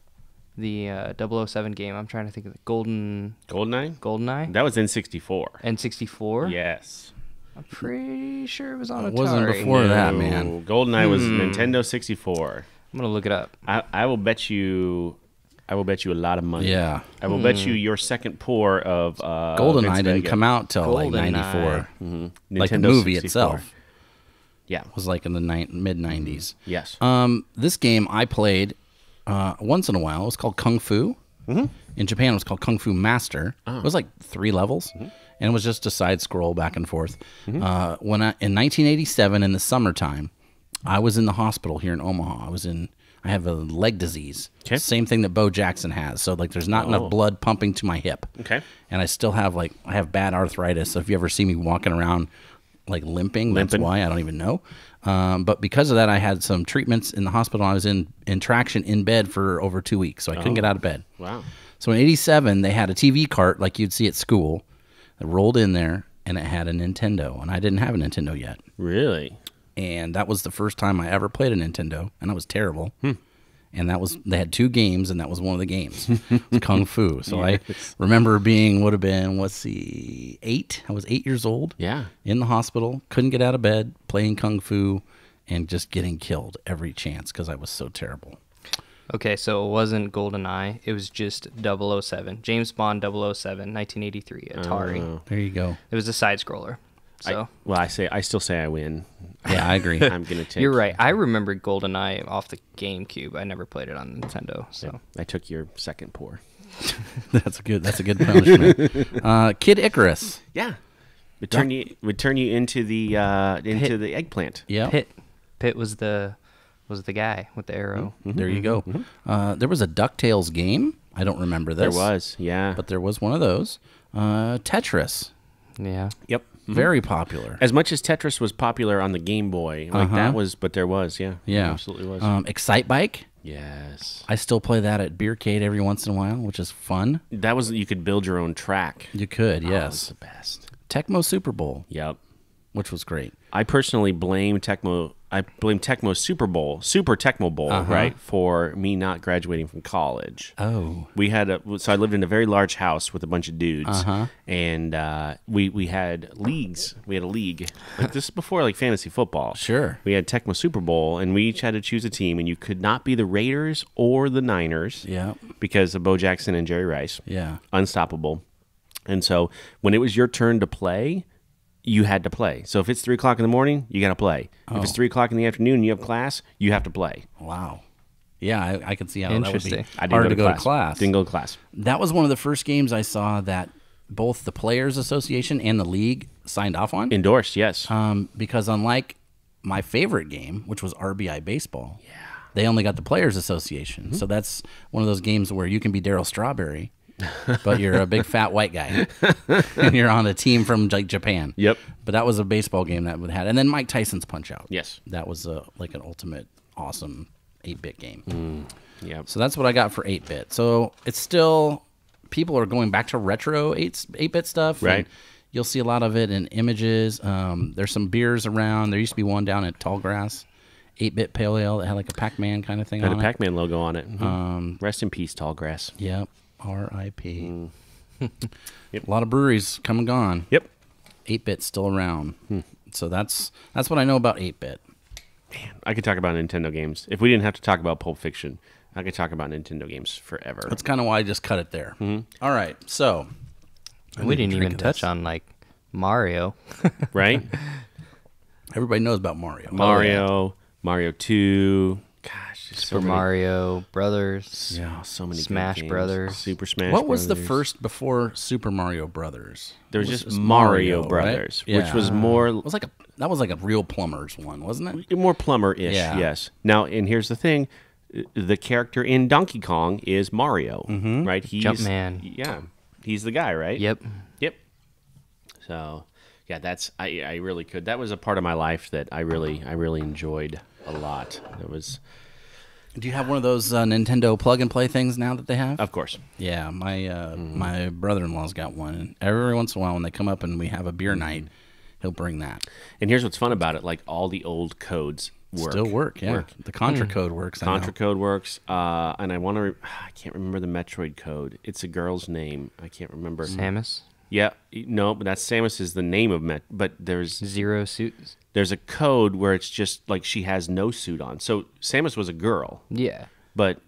[SPEAKER 3] 007 game. I'm trying to think of the GoldenEye.
[SPEAKER 1] That was N64.
[SPEAKER 3] N64.
[SPEAKER 1] Yes.
[SPEAKER 3] I'm pretty sure it was on Atari.
[SPEAKER 2] It wasn't before that, man.
[SPEAKER 1] GoldenEye was Nintendo 64.
[SPEAKER 3] I'm gonna look it up.
[SPEAKER 1] I will bet you a lot of money.
[SPEAKER 2] Yeah.
[SPEAKER 1] I will bet you your second pour of
[SPEAKER 2] GoldenEye didn't come out till like 94. Like the movie
[SPEAKER 1] 64.
[SPEAKER 2] itself.
[SPEAKER 1] Yeah.
[SPEAKER 2] Was like in the mid-90s.
[SPEAKER 1] Yes.
[SPEAKER 2] This game I played once in a while. It was called Kung Fu. In Japan, it was called Kung Fu Master. It was like 3 levels, and it was just a side scroll back and forth. In 1987, in the summertime, I was in the hospital here in Omaha. I have a leg disease.
[SPEAKER 1] Okay.
[SPEAKER 2] Same thing that Bo Jackson has. So like, there's not enough blood pumping to my hip.
[SPEAKER 1] Okay.
[SPEAKER 2] And I still have I have bad arthritis. So if you ever see me walking around like limping, that's why. I don't even know. But because of that, I had some treatments in the hospital. I was in traction in bed for over 2 weeks, so I couldn't get out of bed.
[SPEAKER 1] Wow.
[SPEAKER 2] So in 87, they had a TV cart like you'd see at school that rolled in there, and it had a Nintendo, and I didn't have a Nintendo yet.
[SPEAKER 1] Really?
[SPEAKER 2] And that was the first time I ever played a Nintendo, and I was terrible. And they had 2 games, and that was one of the games. It was Kung Fu. So I remember would have been, 8? I was 8 years old.
[SPEAKER 1] Yeah.
[SPEAKER 2] In the hospital, couldn't get out of bed, playing Kung Fu, and just getting killed every chance because I was so terrible.
[SPEAKER 3] Okay, so it wasn't GoldenEye. It was just 007. James Bond 007, 1983, Atari.
[SPEAKER 2] There you go.
[SPEAKER 3] It was a side-scroller. So
[SPEAKER 1] I still say I win.
[SPEAKER 2] Yeah, I agree.
[SPEAKER 1] I'm gonna take.
[SPEAKER 3] You're right. I remember GoldenEye off the GameCube. I never played it on Nintendo. So
[SPEAKER 1] I took your second pour.
[SPEAKER 2] That's a good punishment. Kid Icarus.
[SPEAKER 1] Yeah. Would turn you into the eggplant.
[SPEAKER 2] Yeah.
[SPEAKER 3] Pitt was the guy with the arrow.
[SPEAKER 2] There you go. There was a DuckTales game. I don't remember this.
[SPEAKER 1] There was, yeah.
[SPEAKER 2] But there was one of those. Tetris.
[SPEAKER 3] Yeah.
[SPEAKER 1] Yep.
[SPEAKER 2] Very popular.
[SPEAKER 1] As much as Tetris was popular on the Game Boy, but there was, yeah.
[SPEAKER 2] Yeah.
[SPEAKER 1] Absolutely was.
[SPEAKER 2] Excite Bike.
[SPEAKER 1] Yes.
[SPEAKER 2] I still play that at Beercade every once in a while, which is fun.
[SPEAKER 1] That was, you could build your own track.
[SPEAKER 2] You could,
[SPEAKER 1] Oh,
[SPEAKER 2] yes.
[SPEAKER 1] it's the best.
[SPEAKER 2] Tecmo Super Bowl,
[SPEAKER 1] Yep.
[SPEAKER 2] which was great.
[SPEAKER 1] I personally blame Tecmo Super Tecmo Bowl, right, for me not graduating from college.
[SPEAKER 2] Oh.
[SPEAKER 1] So I lived in a very large house with a bunch of dudes, and we had leagues. We had a league. Like, this is before like fantasy football.
[SPEAKER 2] Sure.
[SPEAKER 1] We had Tecmo Super Bowl, and we each had to choose a team, and you could not be the Raiders or the Niners.
[SPEAKER 2] Yeah.
[SPEAKER 1] Because of Bo Jackson and Jerry Rice.
[SPEAKER 2] Yeah.
[SPEAKER 1] Unstoppable. And so when it was your turn to play, you had to play. So if it's 3 o'clock in the morning, you got to play. If it's 3 o'clock in the afternoon and you have class, you have to play.
[SPEAKER 2] Wow. Yeah, I can see how that would be
[SPEAKER 3] Interesting.
[SPEAKER 1] I didn't
[SPEAKER 2] hard to go to class.
[SPEAKER 1] Didn't go to class.
[SPEAKER 2] That was one of the first games I saw that both the Players Association and the league signed off on.
[SPEAKER 1] Endorsed, yes.
[SPEAKER 2] Because unlike my favorite game, which was RBI Baseball, they only got the Players Association. So that's one of those games where you can be Darryl Strawberry, but you're a big fat white guy, and you're on a team from like Japan.
[SPEAKER 1] Yep.
[SPEAKER 2] But that was a baseball game that would had, and then Mike Tyson's Punch Out.
[SPEAKER 1] Yes.
[SPEAKER 2] That was like an ultimate awesome 8-bit game.
[SPEAKER 1] Yep.
[SPEAKER 2] So that's what I got for 8-bit. So it's still, people are going back to retro 8-bit stuff.
[SPEAKER 1] Right.
[SPEAKER 2] And you'll see a lot of it in images. There's some beers around. There used to be one down at Tallgrass, 8-bit pale ale that had like a Pac-Man kind of thing
[SPEAKER 1] Had
[SPEAKER 2] on
[SPEAKER 1] a
[SPEAKER 2] it.
[SPEAKER 1] Pac-Man logo on it. Rest in peace, Tallgrass.
[SPEAKER 2] Yep. R.I.P.
[SPEAKER 1] Yep.
[SPEAKER 2] A lot of breweries come and gone.
[SPEAKER 1] Yep.
[SPEAKER 2] 8-bit's still around. So that's what I know about 8-bit.
[SPEAKER 1] Man, I could talk about Nintendo games. If we didn't have to talk about Pulp Fiction, I could talk about Nintendo games forever.
[SPEAKER 2] That's kind of why I just cut it there. All right. So
[SPEAKER 3] We didn't even touch on like Mario.
[SPEAKER 1] Right?
[SPEAKER 2] everybody knows about Mario.
[SPEAKER 1] Mario 2. Gosh, just
[SPEAKER 3] Super Mario Brothers.
[SPEAKER 1] Yeah, so many good
[SPEAKER 3] Smash
[SPEAKER 1] games.
[SPEAKER 3] Brothers.
[SPEAKER 1] Super Smash
[SPEAKER 2] What was the
[SPEAKER 1] Brothers.
[SPEAKER 2] first before Super Mario Brothers?
[SPEAKER 1] There was
[SPEAKER 2] It
[SPEAKER 1] just
[SPEAKER 2] just
[SPEAKER 1] Mario
[SPEAKER 2] right?
[SPEAKER 1] Brothers,
[SPEAKER 2] Yeah.
[SPEAKER 1] which was more
[SPEAKER 2] It was like that was like a real plumber's one, wasn't it?
[SPEAKER 1] more plumber-ish,
[SPEAKER 2] Yeah.
[SPEAKER 1] yes. Now, and here's the thing. The character in Donkey Kong is Mario, right? He's
[SPEAKER 3] Jumpman.
[SPEAKER 1] Yeah. He's the guy, right?
[SPEAKER 3] Yep.
[SPEAKER 1] Yep. So, yeah, I really could. That was a part of my life that I really enjoyed a lot. It was,
[SPEAKER 2] Do you have one of those Nintendo plug and play things now that they have?
[SPEAKER 1] of course.
[SPEAKER 2] Yeah, my brother-in-law's got one. And every once in a while, when they come up and we have a beer night, he'll bring that.
[SPEAKER 1] And here's what's fun about it: like all the old codes work.
[SPEAKER 2] Still work, yeah. The Contra code works. I know.
[SPEAKER 1] Contra code works, and I want to. I can't remember the Metroid code. It's a girl's name. I can't remember.
[SPEAKER 3] Samus.
[SPEAKER 1] Yeah, no, but that's Samus is the name of Met. But there's
[SPEAKER 3] Zero Suits.
[SPEAKER 1] there's a code where it's just like she has no suit on. So Samus was a girl,
[SPEAKER 3] Yeah.
[SPEAKER 1] but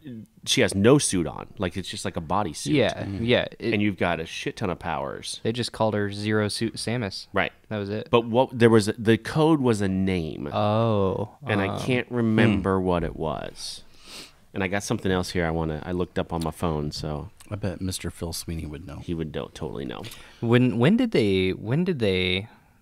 [SPEAKER 1] she has no suit on. Like it's just like a bodysuit.
[SPEAKER 3] Yeah. Yeah.
[SPEAKER 1] And you've got a shit ton of powers.
[SPEAKER 3] They just called her Zero Suit Samus.
[SPEAKER 1] Right.
[SPEAKER 3] That was it.
[SPEAKER 1] But the code was a name,
[SPEAKER 3] Oh.
[SPEAKER 1] and I can't remember what it was. And I got something else here. I looked up on my phone, so
[SPEAKER 2] I bet Mr. Phil Sweeney would know.
[SPEAKER 1] he would totally know.
[SPEAKER 3] When did they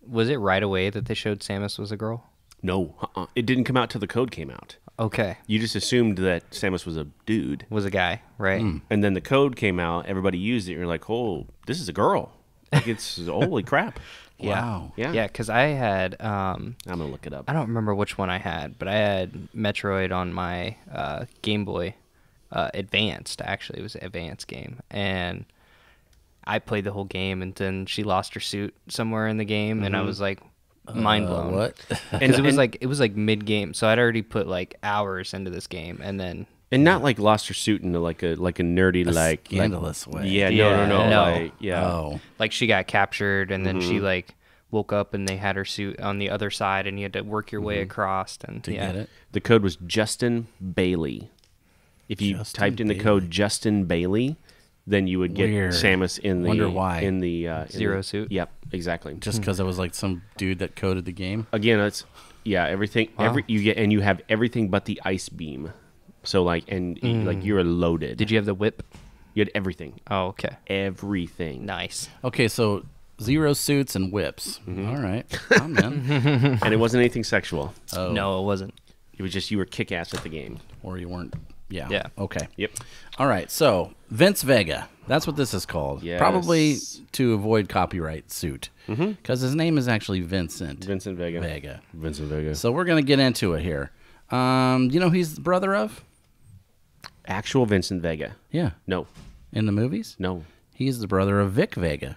[SPEAKER 3] was it right away that they showed Samus was a girl?
[SPEAKER 1] No, it didn't come out till the code came out.
[SPEAKER 3] Okay.
[SPEAKER 1] You just assumed that Samus was a dude.
[SPEAKER 3] Was a guy, right?
[SPEAKER 1] And then the code came out, everybody used it, and you're like, oh, this is a girl. Like, it's, holy crap.
[SPEAKER 2] Wow.
[SPEAKER 1] Yeah.
[SPEAKER 3] Yeah, because I had
[SPEAKER 1] I'm going to look it up.
[SPEAKER 3] I don't remember which one I had, but I had Metroid on my Game Boy Advanced. Actually, it was an advanced game, and I played the whole game, and then she lost her suit somewhere in the game, and I was like mind blown.
[SPEAKER 2] What?
[SPEAKER 3] Because it was like mid game, so I'd already put like hours into this game, and then
[SPEAKER 1] not like lost her suit into like a nerdy
[SPEAKER 2] scandalous way.
[SPEAKER 1] Yeah,
[SPEAKER 3] Yeah,
[SPEAKER 1] no.
[SPEAKER 3] no.
[SPEAKER 1] Like, yeah.
[SPEAKER 2] Oh,
[SPEAKER 3] like she got captured, and then she like woke up, and they had her suit on the other side, and you had to work your way across, and
[SPEAKER 2] to get it.
[SPEAKER 1] The code was Justin Bailey. If you
[SPEAKER 2] Justin
[SPEAKER 1] typed in the
[SPEAKER 2] Bailey.
[SPEAKER 1] code Justin Bailey, then you would get
[SPEAKER 2] Weird.
[SPEAKER 1] Samus in the
[SPEAKER 2] Wonder why.
[SPEAKER 1] in the
[SPEAKER 3] Zero suit?
[SPEAKER 1] Yep, exactly.
[SPEAKER 2] Just because it was like some dude that coded the game.
[SPEAKER 1] Again, it's everything.
[SPEAKER 3] Wow.
[SPEAKER 1] You have everything but the ice beam. So like like you're loaded.
[SPEAKER 3] Did you have the whip?
[SPEAKER 1] You had everything.
[SPEAKER 3] Oh, okay,
[SPEAKER 1] Everything.
[SPEAKER 3] nice.
[SPEAKER 2] Okay, so 0 suits and whips. All right, I'm in.
[SPEAKER 1] And it wasn't anything sexual.
[SPEAKER 2] Oh,
[SPEAKER 3] No, it wasn't.
[SPEAKER 1] It was just you were kick ass at the game.
[SPEAKER 2] or you weren't. Yeah.
[SPEAKER 3] Yeah.
[SPEAKER 2] Okay.
[SPEAKER 1] Yep.
[SPEAKER 2] All right. So Vince Vega. That's what this is called.
[SPEAKER 1] Yes.
[SPEAKER 2] Probably to avoid copyright suit, because his name is actually Vincent
[SPEAKER 1] Vincent Vega.
[SPEAKER 2] Vega.
[SPEAKER 1] Vincent Vega.
[SPEAKER 2] So we're gonna get into it here. You know who he's the brother of?
[SPEAKER 1] Actual Vincent Vega.
[SPEAKER 2] Yeah.
[SPEAKER 1] No.
[SPEAKER 2] In the movies,
[SPEAKER 1] No.
[SPEAKER 2] he's the brother of Vic Vega,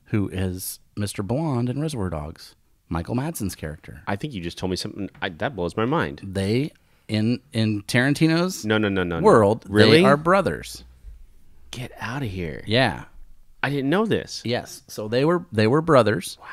[SPEAKER 2] who is Mr. Blonde in Reservoir Dogs, Michael Madsen's character.
[SPEAKER 1] I think you just told me something that blows my mind.
[SPEAKER 2] They in Tarantino's
[SPEAKER 1] No.
[SPEAKER 2] world,
[SPEAKER 1] Really?
[SPEAKER 2] they are brothers.
[SPEAKER 1] Get out of here.
[SPEAKER 2] Yeah.
[SPEAKER 1] I didn't know this.
[SPEAKER 2] Yes. So they were brothers. Wow.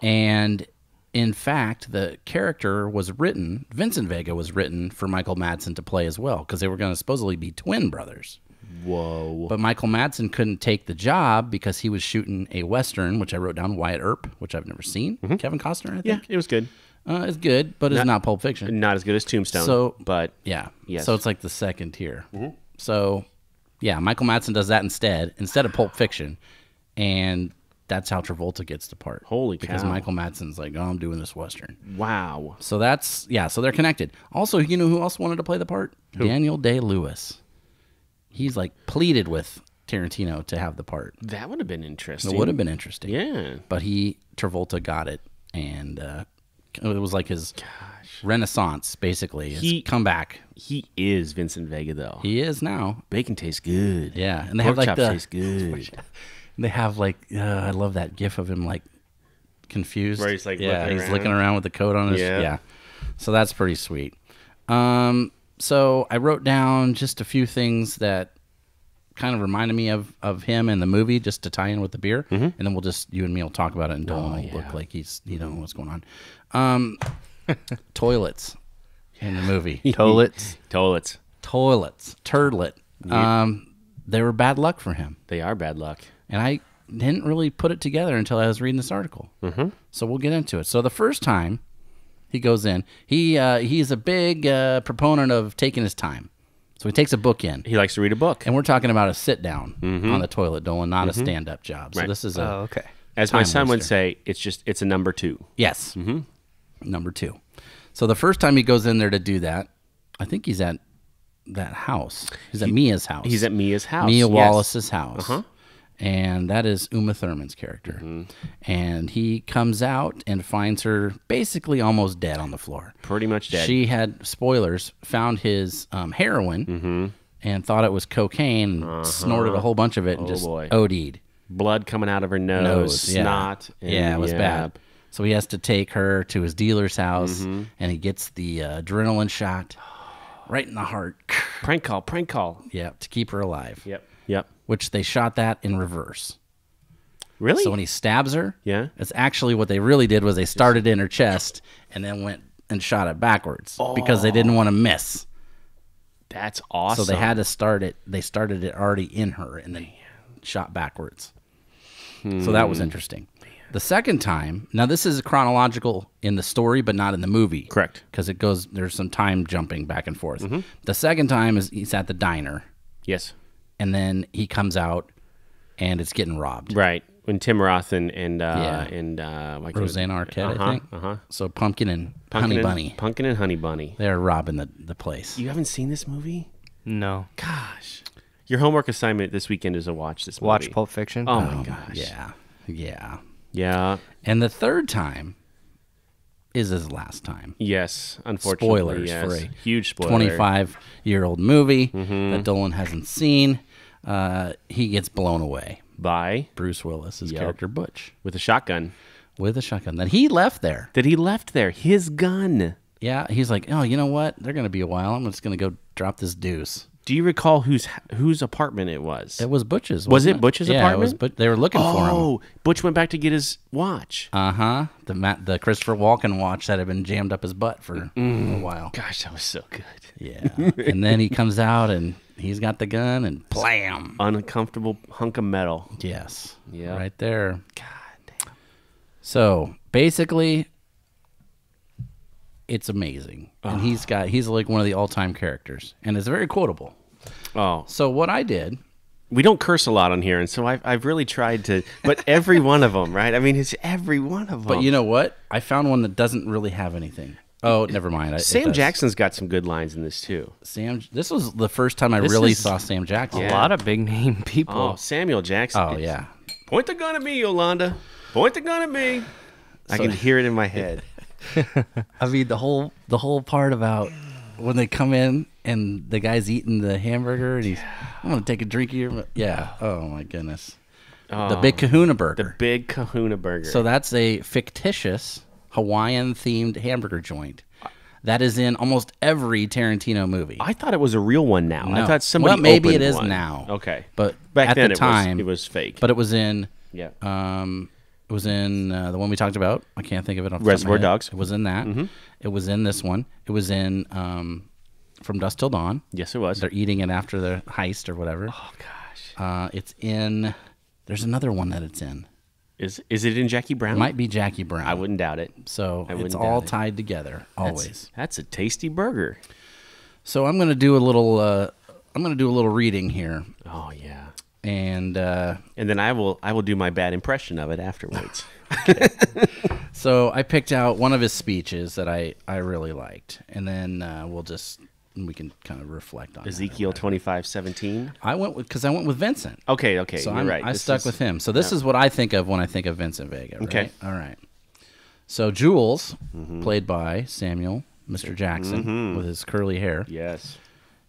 [SPEAKER 2] And in fact, the character was written, Vincent Vega was written for Michael Madsen to play as well, because they were going to supposedly be twin brothers.
[SPEAKER 1] Whoa.
[SPEAKER 2] But Michael Madsen couldn't take the job because he was shooting a Western, which I wrote down, Wyatt Earp, which I've never seen. Kevin Costner, I think.
[SPEAKER 1] Yeah, it was good.
[SPEAKER 2] It's good, but it's not Pulp Fiction.
[SPEAKER 1] Not as good as Tombstone.
[SPEAKER 2] So-
[SPEAKER 1] but
[SPEAKER 2] Yeah.
[SPEAKER 1] Yes.
[SPEAKER 2] So it's like the second tier. So, yeah, Michael Madsen does that instead of Pulp Fiction. And that's how Travolta gets the part.
[SPEAKER 1] Holy
[SPEAKER 2] Because
[SPEAKER 1] cow.
[SPEAKER 2] Michael Madsen's like, oh, I'm doing this Western.
[SPEAKER 1] wow.
[SPEAKER 2] So that's, so they're connected. Also, you know who else wanted to play the part? Daniel Day-Lewis. He's like pleaded with Tarantino to have the part.
[SPEAKER 1] That would have been interesting.
[SPEAKER 2] It would have been interesting.
[SPEAKER 1] Yeah.
[SPEAKER 2] But Travolta got it. And it was like his renaissance, basically. His comeback.
[SPEAKER 1] He is Vincent Vega, though.
[SPEAKER 2] He is now.
[SPEAKER 1] Bacon tastes good.
[SPEAKER 2] Yeah. And they
[SPEAKER 1] Pork
[SPEAKER 2] have like
[SPEAKER 1] chops taste good.
[SPEAKER 2] They have like, I love that gif of him like confused.
[SPEAKER 1] Where he's, like,
[SPEAKER 2] he's
[SPEAKER 1] looking
[SPEAKER 2] looking around with the coat on his.
[SPEAKER 1] Yeah.
[SPEAKER 2] So that's pretty sweet. So I wrote down just a few things that kind of reminded me of him in the movie, just to tie in with the beer, and then you and me will talk about it, and Dolan will look like he knows what's going on. Toilets in the movie.
[SPEAKER 3] Toilets.
[SPEAKER 1] Toilets.
[SPEAKER 2] Turlet. They were bad luck for him.
[SPEAKER 1] They are bad luck.
[SPEAKER 2] And I didn't really put it together until I was reading this article. So we'll get into it. So the first time he goes in, he's a big proponent of taking his time. So he takes a book in.
[SPEAKER 1] He likes to read a book.
[SPEAKER 2] And we're talking about a sit down on the toilet, Dolan, not a stand up job. So
[SPEAKER 1] Right.
[SPEAKER 2] this is
[SPEAKER 3] Oh, okay.
[SPEAKER 1] As my
[SPEAKER 2] time
[SPEAKER 1] son would
[SPEAKER 2] waster.
[SPEAKER 1] say, it's a number 2.
[SPEAKER 2] yes, number 2. So the first time he goes in there to do that, I think he's at that house. He's at Mia's house.
[SPEAKER 1] He's at Mia's house.
[SPEAKER 2] Mia
[SPEAKER 1] yes.
[SPEAKER 2] Wallace's house. And that is Uma Thurman's character. And he comes out and finds her basically almost dead on the floor.
[SPEAKER 1] Pretty much dead.
[SPEAKER 2] She had, spoilers, found his heroin and thought it was cocaine, and snorted a whole bunch of it and just
[SPEAKER 1] boy.
[SPEAKER 2] OD'd.
[SPEAKER 1] Blood coming out of her nose, snot. And,
[SPEAKER 2] Yeah, it was bad. So he has to take her to his dealer's house, and he gets the adrenaline shot right in the heart.
[SPEAKER 1] Prank call.
[SPEAKER 2] Yeah, to keep her alive.
[SPEAKER 1] Yep.
[SPEAKER 2] Which they shot that in reverse.
[SPEAKER 1] Really?
[SPEAKER 2] So when he stabs her,
[SPEAKER 1] Yeah.
[SPEAKER 2] it's actually what they really did was they started in her chest and then went and shot it backwards because they didn't want to miss.
[SPEAKER 1] That's awesome.
[SPEAKER 2] So they had to start it. They started it already in her and then shot backwards. So that was interesting. The second time, now this is chronological in the story, but not in the movie.
[SPEAKER 1] Correct.
[SPEAKER 2] Because there's some time jumping back and forth. The second time is he's at the diner,
[SPEAKER 1] Yes.
[SPEAKER 2] and then he comes out, and it's getting robbed.
[SPEAKER 1] Right. When Tim Roth and
[SPEAKER 2] Roseanne Arquette, I think. So Pumpkin and Honey Bunny,
[SPEAKER 1] Pumpkin and Honey Bunny.
[SPEAKER 2] they're robbing the place.
[SPEAKER 1] You haven't seen this movie?
[SPEAKER 3] No.
[SPEAKER 1] Gosh. Your homework assignment this weekend is to watch this movie.
[SPEAKER 3] Watch Pulp Fiction.
[SPEAKER 1] Oh my gosh.
[SPEAKER 2] Yeah.
[SPEAKER 1] Yeah.
[SPEAKER 2] And the third time is his last time.
[SPEAKER 1] Yes. Unfortunately.
[SPEAKER 2] Spoilers
[SPEAKER 1] yes.
[SPEAKER 2] for a
[SPEAKER 1] huge spoiler.
[SPEAKER 2] 25-year-old movie that Dolan hasn't seen. He gets blown away
[SPEAKER 1] by
[SPEAKER 2] Bruce Willis, his
[SPEAKER 1] Yep.
[SPEAKER 2] character Butch,
[SPEAKER 1] with a shotgun.
[SPEAKER 2] with a shotgun that he left there.
[SPEAKER 1] That he left there. His gun.
[SPEAKER 2] Yeah, he's like, oh, you know what? They're going to be a while. I'm just going to go drop this deuce.
[SPEAKER 1] Do you recall whose apartment it was?
[SPEAKER 2] It was Butch's.
[SPEAKER 1] Was
[SPEAKER 2] wasn't
[SPEAKER 1] it Butch's
[SPEAKER 2] Yeah,
[SPEAKER 1] apartment?
[SPEAKER 2] It was, but they were looking for him.
[SPEAKER 1] Oh, Butch went back to get his watch.
[SPEAKER 2] The Christopher Walken watch that had been jammed up his butt for a while.
[SPEAKER 1] Gosh, that was so good.
[SPEAKER 2] Yeah. And then he comes out and he's got the gun and blam.
[SPEAKER 1] Uncomfortable hunk of metal.
[SPEAKER 2] Yes.
[SPEAKER 1] Yeah.
[SPEAKER 2] Right there.
[SPEAKER 1] God damn.
[SPEAKER 2] So basically, it's amazing. And he's like one of the all-time characters. And it's very quotable.
[SPEAKER 1] Oh,
[SPEAKER 2] So what I did,
[SPEAKER 1] we don't curse a lot on here, and so I've really tried to. But every one of them, right? I mean, it's every one of them.
[SPEAKER 2] but you know what? I found one that doesn't really have anything. Oh, never mind.
[SPEAKER 1] Sam Jackson's got some good lines in this too.
[SPEAKER 2] This was the first time I
[SPEAKER 1] This
[SPEAKER 2] really
[SPEAKER 1] is-
[SPEAKER 2] saw Sam Jackson.
[SPEAKER 3] A lot of big name people.
[SPEAKER 1] Oh, Samuel Jackson.
[SPEAKER 2] Oh, yeah.
[SPEAKER 1] Point the gun at me, Yolanda. Point the gun at me. I can hear it in my head.
[SPEAKER 2] I mean, the whole part about when they come in and the guy's eating the hamburger and I'm going to take a drink of your... Yeah. Oh, my goodness. The Big Kahuna Burger.
[SPEAKER 1] The Big Kahuna Burger.
[SPEAKER 2] So that's a fictitious Hawaiian-themed hamburger joint that is in almost every Tarantino movie.
[SPEAKER 1] I thought it was a real one now. I
[SPEAKER 2] No.
[SPEAKER 1] thought somebody
[SPEAKER 2] Well, maybe
[SPEAKER 1] opened
[SPEAKER 2] it is
[SPEAKER 1] one.
[SPEAKER 2] now.
[SPEAKER 1] Okay.
[SPEAKER 2] But
[SPEAKER 1] back
[SPEAKER 2] at
[SPEAKER 1] then
[SPEAKER 2] the time,
[SPEAKER 1] it was fake.
[SPEAKER 2] But it was in...
[SPEAKER 1] yeah.
[SPEAKER 2] It was in the one we talked about. I can't think of it off the top of my
[SPEAKER 1] Reservoir
[SPEAKER 2] head.
[SPEAKER 1] Dogs.
[SPEAKER 2] It was in that. It was in this one. It was in From Dusk Till Dawn.
[SPEAKER 1] Yes, it was.
[SPEAKER 2] They're eating it after the heist or whatever.
[SPEAKER 1] Oh gosh.
[SPEAKER 2] It's in... There's another one that it's in.
[SPEAKER 1] Is it in Jackie Brown?
[SPEAKER 2] It might be Jackie Brown.
[SPEAKER 1] I wouldn't doubt it.
[SPEAKER 2] So
[SPEAKER 1] I wouldn't
[SPEAKER 2] it's all
[SPEAKER 1] doubt it.
[SPEAKER 2] tied together, always.
[SPEAKER 1] That's a tasty burger.
[SPEAKER 2] So I'm going to do a little... reading here.
[SPEAKER 1] Oh yeah.
[SPEAKER 2] And
[SPEAKER 1] then I will do my bad impression of it afterwards.
[SPEAKER 2] so I picked out one of his speeches that I really liked. And then we can kind of reflect on
[SPEAKER 1] Ezekiel 25:17.
[SPEAKER 2] I went with Vincent.
[SPEAKER 1] Okay,
[SPEAKER 2] So
[SPEAKER 1] you're right.
[SPEAKER 2] I
[SPEAKER 1] This
[SPEAKER 2] stuck
[SPEAKER 1] is-
[SPEAKER 2] with him. So this is what I think of when I think of Vincent Vega. Right?
[SPEAKER 1] Okay.
[SPEAKER 2] All right. So Jules, played by Samuel Mr. Jackson, with his curly hair,
[SPEAKER 1] Yes.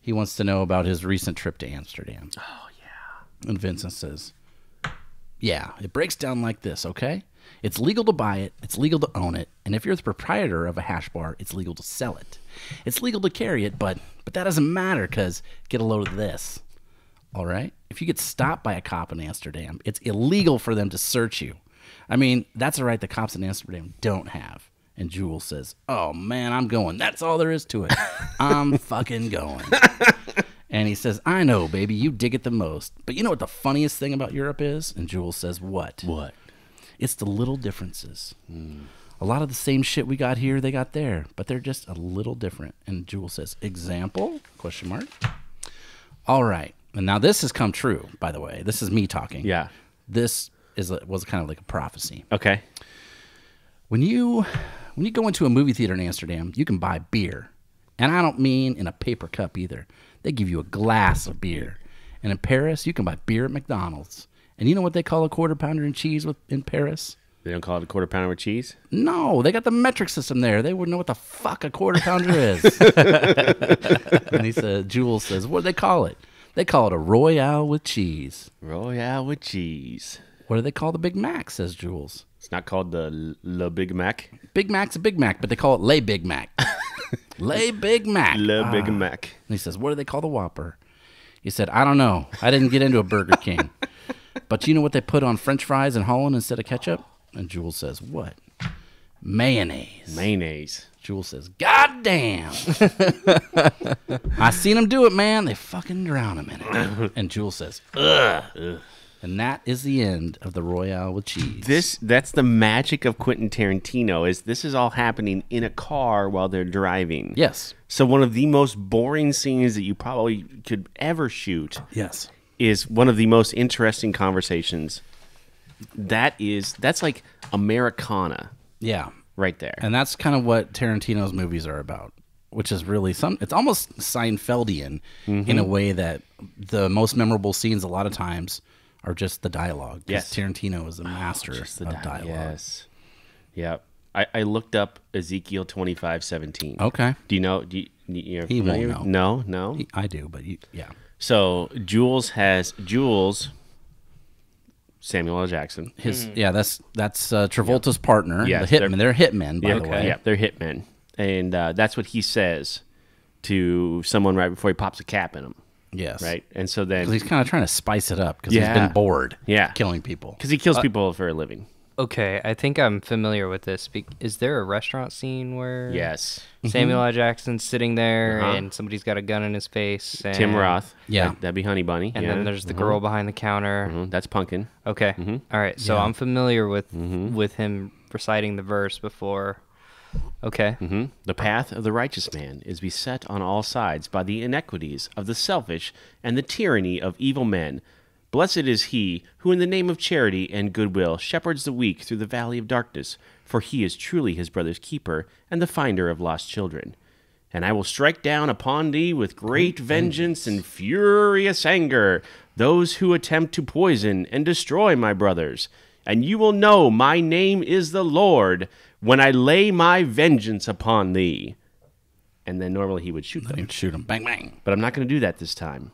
[SPEAKER 2] he wants to know about his recent trip to Amsterdam.
[SPEAKER 1] Oh yeah.
[SPEAKER 2] And Vincent says, yeah, it breaks down like this, okay? It's legal to buy it, it's legal to own it, and if you're the proprietor of a hash bar, it's legal to sell it. It's legal to carry it, but that doesn't matter because get a load of this. All right? If you get stopped by a cop in Amsterdam, it's illegal for them to search you. I mean, that's a right the cops in Amsterdam don't have. And Jules says, oh, man, I'm going. That's all there is to it. I'm fucking going. And he says, I know, baby, you dig it the most. But you know what the funniest thing about Europe is? And Jules says, what?
[SPEAKER 1] What?
[SPEAKER 2] It's the little differences. A lot of the same shit we got here, they got there, but they're just a little different. And Jules says, example? Question mark. All right. And now this has come true, by the way. This is me talking.
[SPEAKER 1] Yeah.
[SPEAKER 2] This was kind of like a prophecy.
[SPEAKER 1] Okay.
[SPEAKER 2] When you go into a movie theater in Amsterdam, you can buy beer. And I don't mean in a paper cup either. They give you a glass of beer. And in Paris, you can buy beer at McDonald's. And you know what they call a quarter pounder and cheese in Paris?
[SPEAKER 1] They don't call it a quarter pounder with cheese?
[SPEAKER 2] No, they got the metric system there. They wouldn't know what the fuck a quarter pounder is. And he said, Jules says, what do they call it? They call it a Royale with cheese.
[SPEAKER 1] Royale with cheese.
[SPEAKER 2] What do they call the Big Mac, says Jules.
[SPEAKER 1] It's not called the Le Big Mac.
[SPEAKER 2] Big Mac's a Big Mac, but they call it Le Big Mac. Le Big Mac.
[SPEAKER 1] Le Big Mac.
[SPEAKER 2] And he says, what do they call the Whopper? He said, I don't know. I didn't get into a Burger King. But you know what they put on French fries in Holland instead of ketchup? And Jules says, what? Mayonnaise.
[SPEAKER 1] Mayonnaise.
[SPEAKER 2] Jules says, God damn. I seen them do it, man. They fucking drown him in it. And Jules says, ugh. And that is the end of the Royale with cheese.
[SPEAKER 1] That's the magic of Quentin Tarantino, is this is all happening in a car while they're driving.
[SPEAKER 2] Yes.
[SPEAKER 1] So one of the most boring scenes that you probably could ever shoot
[SPEAKER 2] Yes.
[SPEAKER 1] is one of the most interesting conversations. That's like Americana
[SPEAKER 2] Yeah.
[SPEAKER 1] right there.
[SPEAKER 2] And that's kind of what Tarantino's movies are about, which is really it's almost Seinfeldian in a way that the most memorable scenes a lot of times are just the dialogue.
[SPEAKER 1] Yes.
[SPEAKER 2] Tarantino is a master
[SPEAKER 1] Just
[SPEAKER 2] of dialogue.
[SPEAKER 1] Yes. Yep. I looked up Ezekiel 25:17.
[SPEAKER 2] Okay.
[SPEAKER 1] Do you know? You're
[SPEAKER 2] He won't
[SPEAKER 1] familiar?
[SPEAKER 2] know.
[SPEAKER 1] No.
[SPEAKER 2] I do, but yeah.
[SPEAKER 1] So Jules Samuel L. Jackson.
[SPEAKER 2] That's Travolta's partner,
[SPEAKER 1] Yes,
[SPEAKER 2] the hitman. They're hitmen, by the way.
[SPEAKER 1] Yeah, they're hitmen. And that's what he says to someone right before he pops a cap in him.
[SPEAKER 2] Yes.
[SPEAKER 1] Right? And so then...
[SPEAKER 2] 'Cause he's kind of trying to spice it up because he's been bored killing people.
[SPEAKER 1] Because he kills people for a living.
[SPEAKER 3] Okay, I think I'm familiar with this. Is there a restaurant scene where
[SPEAKER 1] Yes.
[SPEAKER 3] Samuel L. Jackson's sitting there and somebody's got a gun in his face? And,
[SPEAKER 1] Tim Roth.
[SPEAKER 2] Yeah.
[SPEAKER 1] That'd be Honey Bunny.
[SPEAKER 3] And then there's the girl behind the counter.
[SPEAKER 1] That's Pumpkin.
[SPEAKER 3] Okay. All right. So I'm familiar with him reciting the verse before. Okay.
[SPEAKER 1] The path of the righteous man is beset on all sides by the inequities of the selfish and the tyranny of evil men. Blessed is he who in the name of charity and goodwill shepherds the weak through the valley of darkness, for he is truly his brother's keeper and the finder of lost children. And I will strike down upon thee with great vengeance and furious anger those who attempt to poison and destroy my brothers. And you will know my name is the Lord when I lay my vengeance upon thee. And then normally he would shoot them.
[SPEAKER 2] He'd shoot them. Bang, bang.
[SPEAKER 1] But I'm not going to do that this time.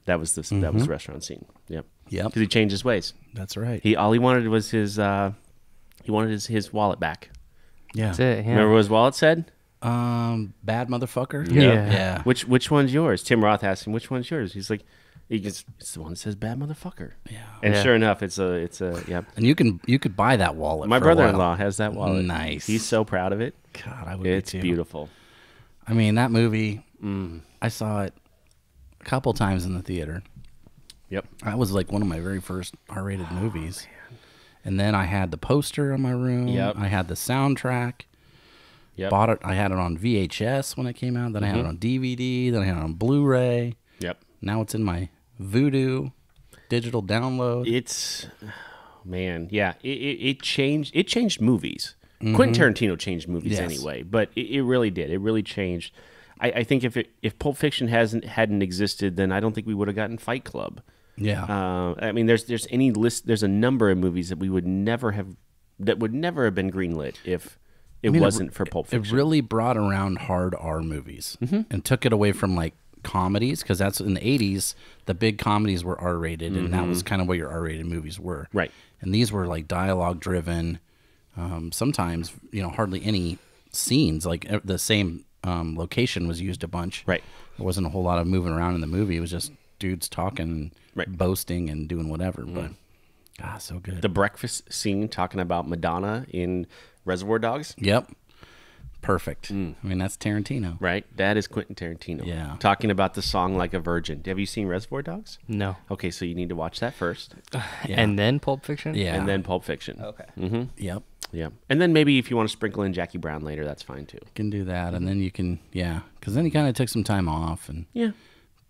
[SPEAKER 1] That was the restaurant scene. Yep.
[SPEAKER 2] Yep.
[SPEAKER 1] Because he changed his ways.
[SPEAKER 2] That's right.
[SPEAKER 1] All he wanted was his his wallet back.
[SPEAKER 2] Yeah.
[SPEAKER 3] That's it. Yeah.
[SPEAKER 1] Remember what his wallet said?
[SPEAKER 2] Bad motherfucker.
[SPEAKER 3] Yeah.
[SPEAKER 1] Which one's yours? Tim Roth asked him, which one's yours? He's like, it's the one that says bad motherfucker.
[SPEAKER 2] Yeah.
[SPEAKER 1] And sure enough, it's a yep.
[SPEAKER 2] And you could buy that wallet.
[SPEAKER 1] My
[SPEAKER 2] for a
[SPEAKER 1] brother-in-law
[SPEAKER 2] while.
[SPEAKER 1] has that wallet.
[SPEAKER 2] Nice.
[SPEAKER 1] He's so proud of it.
[SPEAKER 2] God, I would
[SPEAKER 1] It's
[SPEAKER 2] be too.
[SPEAKER 1] beautiful.
[SPEAKER 2] I mean, that movie, I saw it a couple times in the theater.
[SPEAKER 1] Yep.
[SPEAKER 2] That was like one of my very first R-rated movies. And then I had the poster in my room.
[SPEAKER 1] Yep.
[SPEAKER 2] I had the soundtrack.
[SPEAKER 1] Yep.
[SPEAKER 2] Bought it. I had it on VHS when it came out. Then I had it on DVD. Then I had it on Blu-ray.
[SPEAKER 1] Yep.
[SPEAKER 2] Now it's in my Vudu digital download.
[SPEAKER 1] It's man, yeah. It changed movies. Quentin Tarantino changed movies anyway, but it really did. It really changed. I think if Pulp Fiction hadn't existed, then I don't think we would have gotten Fight Club.
[SPEAKER 2] Yeah.
[SPEAKER 1] I mean, there's any list. There's a number of movies that would never have been greenlit if it wasn't for Pulp Fiction.
[SPEAKER 2] It really brought around hard R movies and took it away from like comedies, because that's in the 80s the big comedies were R-rated, and that was kind of what your R-rated movies were.
[SPEAKER 1] Right.
[SPEAKER 2] And these were like dialogue driven. Sometimes hardly any scenes. Like the same location was used a bunch.
[SPEAKER 1] Right.
[SPEAKER 2] There wasn't a whole lot of moving around in the movie. It was just dudes talking, boasting, and doing whatever. But so good.
[SPEAKER 1] The breakfast scene talking about Madonna in Reservoir Dogs.
[SPEAKER 2] Yep. Perfect. I mean, that's Tarantino.
[SPEAKER 1] Right. That is Quentin Tarantino.
[SPEAKER 2] Yeah.
[SPEAKER 1] Talking about the song Like a Virgin. Have you seen Reservoir Dogs?
[SPEAKER 3] No.
[SPEAKER 1] Okay, so you need to watch that first.
[SPEAKER 2] Yeah.
[SPEAKER 3] And then Pulp Fiction?
[SPEAKER 2] Yeah.
[SPEAKER 1] And then Pulp Fiction.
[SPEAKER 3] Okay.
[SPEAKER 2] Yep.
[SPEAKER 1] Yeah. And then maybe if you want to sprinkle in Jackie Brown later, that's fine too.
[SPEAKER 2] You can do that, and then you can, because then you kind of took some time off, and
[SPEAKER 1] Yeah.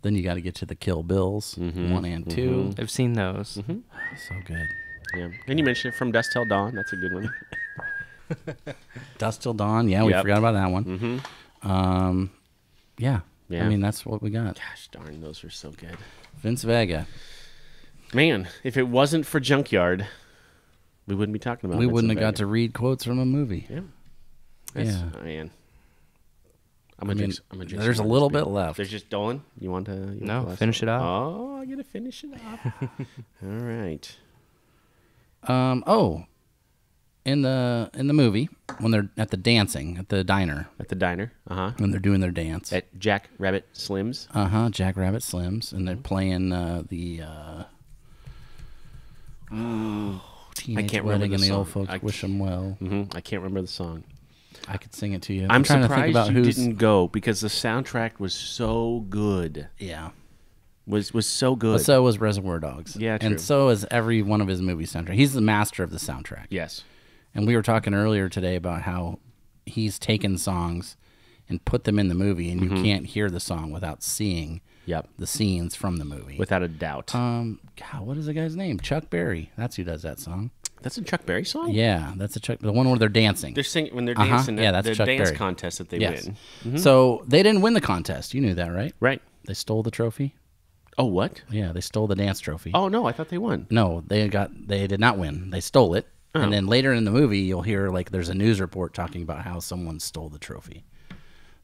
[SPEAKER 2] then you got to get to the Kill Bills 1 and 2.
[SPEAKER 3] I've seen those.
[SPEAKER 2] So good.
[SPEAKER 1] Yeah. And you mentioned it, From Dusk Till Dawn. That's a good one.
[SPEAKER 2] Dusk Till Dawn. Yeah, we
[SPEAKER 1] Yep.
[SPEAKER 2] forgot about that one. Yeah.
[SPEAKER 1] Yeah.
[SPEAKER 2] I mean, that's what we got.
[SPEAKER 1] Gosh darn, those are so good.
[SPEAKER 2] Vince Vega.
[SPEAKER 1] Man, if it wasn't for Junkyard, we wouldn't be talking about
[SPEAKER 2] We
[SPEAKER 1] Vince
[SPEAKER 2] wouldn't have got
[SPEAKER 1] Vega.
[SPEAKER 2] to read quotes from a movie.
[SPEAKER 1] Yeah. Man. I'm gonna drink
[SPEAKER 2] There's a
[SPEAKER 1] some
[SPEAKER 2] little
[SPEAKER 1] of this
[SPEAKER 2] bit
[SPEAKER 1] beer.
[SPEAKER 2] left.
[SPEAKER 1] There's just Dolan. You want to?
[SPEAKER 3] Finish it off.
[SPEAKER 1] Oh, I gotta finish it off. All right.
[SPEAKER 2] In the movie, when they're at the dancing at the diner,
[SPEAKER 1] At the diner.
[SPEAKER 2] when they're doing their dance,
[SPEAKER 1] At Jack Rabbit Slim's.
[SPEAKER 2] Jack Rabbit Slims, and they're playing the Teenage
[SPEAKER 1] can't remember
[SPEAKER 2] Wedding
[SPEAKER 1] the
[SPEAKER 2] and the Old
[SPEAKER 1] song.
[SPEAKER 2] Folks Wish Them Well.
[SPEAKER 1] I can't remember the song.
[SPEAKER 2] I could sing it to you.
[SPEAKER 1] I'm
[SPEAKER 2] trying to
[SPEAKER 1] surprised
[SPEAKER 2] think about
[SPEAKER 1] you
[SPEAKER 2] who's.
[SPEAKER 1] didn't go because the soundtrack was so good.
[SPEAKER 2] Yeah.
[SPEAKER 1] Was so good.
[SPEAKER 2] But so was Reservoir Dogs.
[SPEAKER 1] Yeah, true.
[SPEAKER 2] And so is every one of his movie soundtrack. He's the master of the soundtrack.
[SPEAKER 1] Yes.
[SPEAKER 2] And we were talking earlier today about how he's taken songs and put them in the movie, and you can't hear the song without seeing
[SPEAKER 1] Yep.
[SPEAKER 2] the scenes from the movie.
[SPEAKER 1] Without a doubt.
[SPEAKER 2] God, what is the guy's name? Chuck Berry. That's who does that song.
[SPEAKER 1] That's a Chuck Berry song?
[SPEAKER 2] Yeah, that's the one where they're dancing.
[SPEAKER 1] They're singing when they're
[SPEAKER 2] Uh-huh.
[SPEAKER 1] dancing.
[SPEAKER 2] Yeah, that's
[SPEAKER 1] the
[SPEAKER 2] Chuck
[SPEAKER 1] dance
[SPEAKER 2] Berry.
[SPEAKER 1] contest that they
[SPEAKER 2] Yes.
[SPEAKER 1] win.
[SPEAKER 2] So they didn't win the contest. You knew that, right?
[SPEAKER 1] Right.
[SPEAKER 2] They stole the trophy.
[SPEAKER 1] Oh, what?
[SPEAKER 2] Yeah, they stole the dance trophy.
[SPEAKER 1] Oh, no, I thought they won.
[SPEAKER 2] No, they did not win. They stole it. And then later in the movie, you'll hear like there's a news report talking about how someone stole the trophy.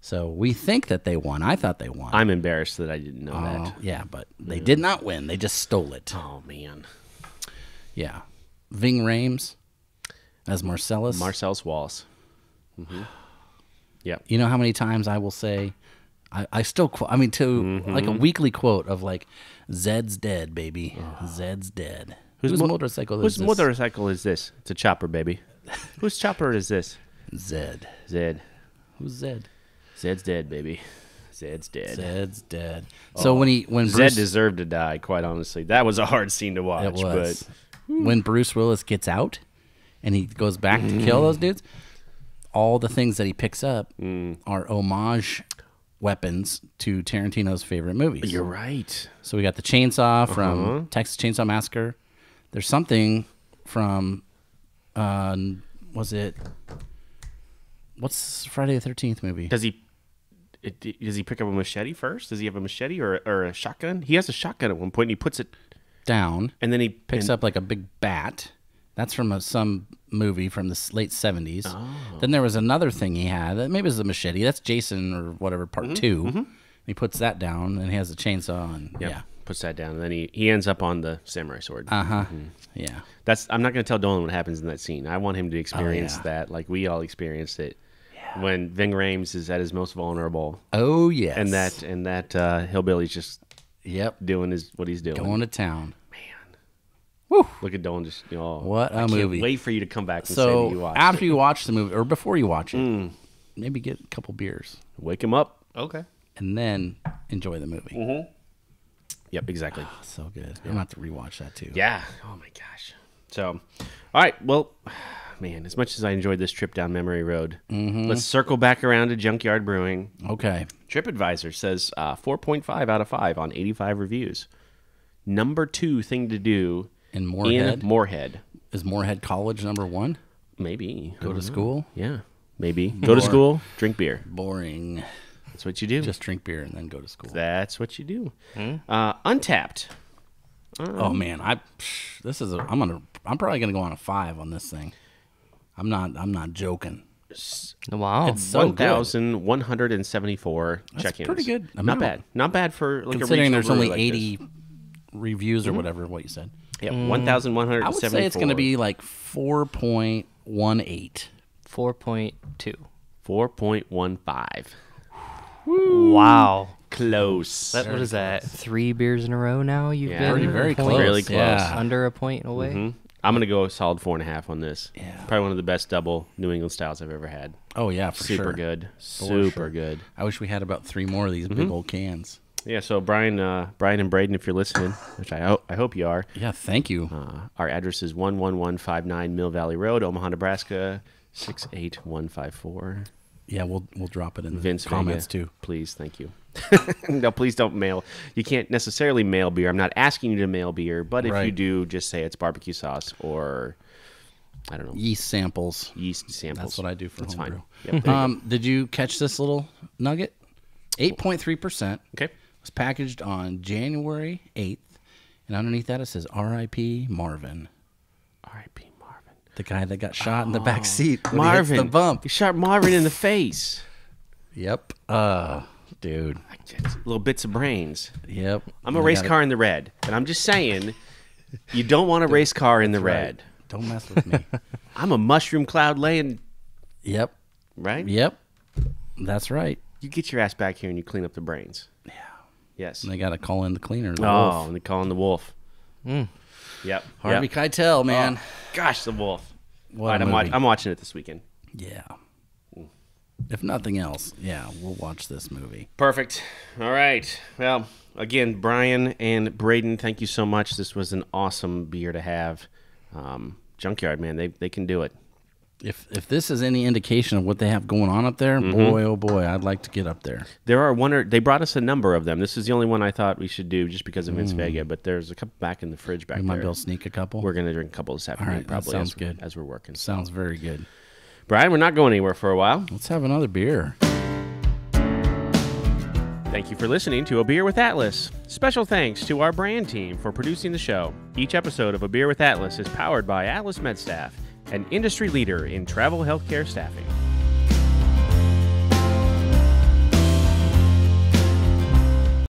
[SPEAKER 2] So we think that they won. I thought they won.
[SPEAKER 1] I'm embarrassed that I didn't know that.
[SPEAKER 2] Yeah, but they did not win. They just stole it.
[SPEAKER 1] Oh, man.
[SPEAKER 2] Yeah. Ving Rhames as Marcellus.
[SPEAKER 1] Marcellus Wallace. Mm-hmm. Yeah.
[SPEAKER 2] You know how many times I will say, I still quote, like a weekly quote of like, Zed's dead, baby. Zed's dead. Whose motorcycle is this?
[SPEAKER 1] Whose motorcycle is this? It's a chopper, baby. Whose chopper is this?
[SPEAKER 2] Zed.
[SPEAKER 1] Who's Zed? Zed's dead, baby. Zed's dead.
[SPEAKER 2] Zed's dead. So when Bruce,
[SPEAKER 1] Zed deserved to die, quite honestly. That was a hard scene to watch.
[SPEAKER 2] It was.
[SPEAKER 1] But
[SPEAKER 2] when Bruce Willis gets out and he goes back to kill those dudes, all the things that he picks up are homage weapons to Tarantino's favorite movies.
[SPEAKER 1] You're right.
[SPEAKER 2] So we got the chainsaw from Texas Chainsaw Massacre. There's something from, what's Friday the 13th movie?
[SPEAKER 1] Does he pick up a machete first? Does he have a machete or a shotgun? He has a shotgun at one point, and he puts it
[SPEAKER 2] down,
[SPEAKER 1] and then he
[SPEAKER 2] picks up like a big bat. That's from some movie from the late 70s. Oh. Then there was another thing he had. Maybe it was a machete. That's Jason or whatever, part 2. Mm-hmm. He puts that down, and he has a chainsaw. And yeah,
[SPEAKER 1] puts that down, and then he ends up on the samurai sword.
[SPEAKER 2] Yeah.
[SPEAKER 1] I'm not going to tell Dolan what happens in that scene. I want him to experience that like we all experienced it. When Ving Rhames is at his most vulnerable.
[SPEAKER 2] Oh yes.
[SPEAKER 1] And that hillbilly's just doing what he's doing.
[SPEAKER 2] Going to town.
[SPEAKER 1] Man.
[SPEAKER 2] Woo.
[SPEAKER 1] Look at Dolan just
[SPEAKER 2] what a movie.
[SPEAKER 1] Can't wait for you to come back and say that you watched it.
[SPEAKER 2] After you watch the movie or before you watch it, maybe get a couple beers.
[SPEAKER 1] Wake him up.
[SPEAKER 3] Okay.
[SPEAKER 2] And then enjoy the movie.
[SPEAKER 1] Mm-hmm. Yep, exactly.
[SPEAKER 2] Oh, so good. I'm gonna have to rewatch that too.
[SPEAKER 1] Yeah. Oh my gosh. So all right, well, man, as much as I enjoyed this trip down memory road, let's circle back around to Junkyard Brewing.
[SPEAKER 2] Okay.
[SPEAKER 1] TripAdvisor says 4.5 out of 5 on 85 reviews. Number 2 thing to do
[SPEAKER 2] in Moorhead. Is Moorhead College number 1?
[SPEAKER 1] Maybe.
[SPEAKER 2] Go to school?
[SPEAKER 1] Yeah, maybe. Go to school, drink beer.
[SPEAKER 2] Boring.
[SPEAKER 1] That's what you do.
[SPEAKER 2] Just drink beer and then go to school.
[SPEAKER 1] That's what you do. Untapped.
[SPEAKER 2] Oh man, I'm probably gonna go on a 5 on this thing. I'm not joking.
[SPEAKER 3] Wow,
[SPEAKER 2] it's so
[SPEAKER 1] 1,174 check-ins.
[SPEAKER 2] Pretty good.
[SPEAKER 1] Not bad. Not bad for like
[SPEAKER 2] considering there's only
[SPEAKER 1] like
[SPEAKER 2] 80 reviews or whatever. What you said.
[SPEAKER 1] Yeah, 1,174.
[SPEAKER 2] I would say it's gonna be like 4.18.
[SPEAKER 3] 4.2.
[SPEAKER 1] 4.15.
[SPEAKER 3] Wow.
[SPEAKER 1] Close.
[SPEAKER 3] What is that? 3 beers in a row now? You've been
[SPEAKER 2] very close.
[SPEAKER 1] Really close.
[SPEAKER 2] Yeah.
[SPEAKER 3] Under a point away.
[SPEAKER 1] I'm gonna go a solid 4.5 on this.
[SPEAKER 2] Yeah.
[SPEAKER 1] Probably one of the best double New England styles I've ever had.
[SPEAKER 2] Oh yeah, for
[SPEAKER 1] Super
[SPEAKER 2] sure.
[SPEAKER 1] good.
[SPEAKER 2] For
[SPEAKER 1] Super good.
[SPEAKER 2] I wish we had about 3 more of these big old cans.
[SPEAKER 1] Yeah. So Brian and Braden, if you're listening, which I hope you are.
[SPEAKER 2] Yeah. Thank you.
[SPEAKER 1] Our address is 11159 Mill Valley Road, Omaha, Nebraska 68154.
[SPEAKER 2] Yeah, we'll drop it in
[SPEAKER 1] Vince
[SPEAKER 2] the comments
[SPEAKER 1] Vega,
[SPEAKER 2] too.
[SPEAKER 1] Please, thank you. No, please don't mail. You can't necessarily mail beer. I'm not asking you to mail beer, but if you do, just say it's barbecue sauce or I don't know.
[SPEAKER 2] Yeast samples.
[SPEAKER 1] That's
[SPEAKER 2] what I do for homebrew.
[SPEAKER 1] Yep,
[SPEAKER 2] did you catch this little nugget? 8.3%.
[SPEAKER 1] Okay.
[SPEAKER 2] Was packaged on January 8th, and underneath that it says R.I.P. Marvin.
[SPEAKER 1] R.I.P.
[SPEAKER 2] The guy that got shot in the back seat.
[SPEAKER 1] Marvin.
[SPEAKER 2] The bump.
[SPEAKER 1] He shot Marvin in the face.
[SPEAKER 2] Yep. Dude.
[SPEAKER 1] Little bits of brains.
[SPEAKER 2] Yep.
[SPEAKER 1] I'm a race car in the red. And I'm just saying, you don't want a race car in the red.
[SPEAKER 2] Don't mess with me.
[SPEAKER 1] I'm a mushroom cloud laying.
[SPEAKER 2] Yep.
[SPEAKER 1] Right?
[SPEAKER 2] Yep. That's right.
[SPEAKER 1] You get your ass back here and you clean up the brains.
[SPEAKER 2] Yeah.
[SPEAKER 1] Yes.
[SPEAKER 2] And they got to call in the cleaner.
[SPEAKER 1] Wolf. And they call in the wolf. Yep.
[SPEAKER 2] Harvey Keitel, man.
[SPEAKER 1] Oh, gosh, the wolf.
[SPEAKER 2] What
[SPEAKER 1] I'm watching it this weekend.
[SPEAKER 2] Yeah. If nothing else, we'll watch this movie.
[SPEAKER 1] Perfect. All right. Well, again, Brian and Braden, thank you so much. This was an awesome beer to have. Junkyard, man, they can do it.
[SPEAKER 2] If this is any indication of what they have going on up there, boy, oh boy, I'd like to get up there.
[SPEAKER 1] There are they brought us a number of them. This is the only one I thought we should do just because of Vince Vega, but there's a couple back in the fridge back there.
[SPEAKER 2] We might be able to sneak a couple.
[SPEAKER 1] We're going to drink a couple this afternoon,
[SPEAKER 2] right,
[SPEAKER 1] probably.
[SPEAKER 2] Sounds good.
[SPEAKER 1] As we're working.
[SPEAKER 2] Sounds very good.
[SPEAKER 1] Brian, we're not going anywhere for a while.
[SPEAKER 2] Let's have another beer.
[SPEAKER 1] Thank you for listening to A Beer with Atlas. Special thanks to our brand team for producing the show. Each episode of A Beer with Atlas is powered by Atlas MedStaff, an industry leader in travel healthcare staffing.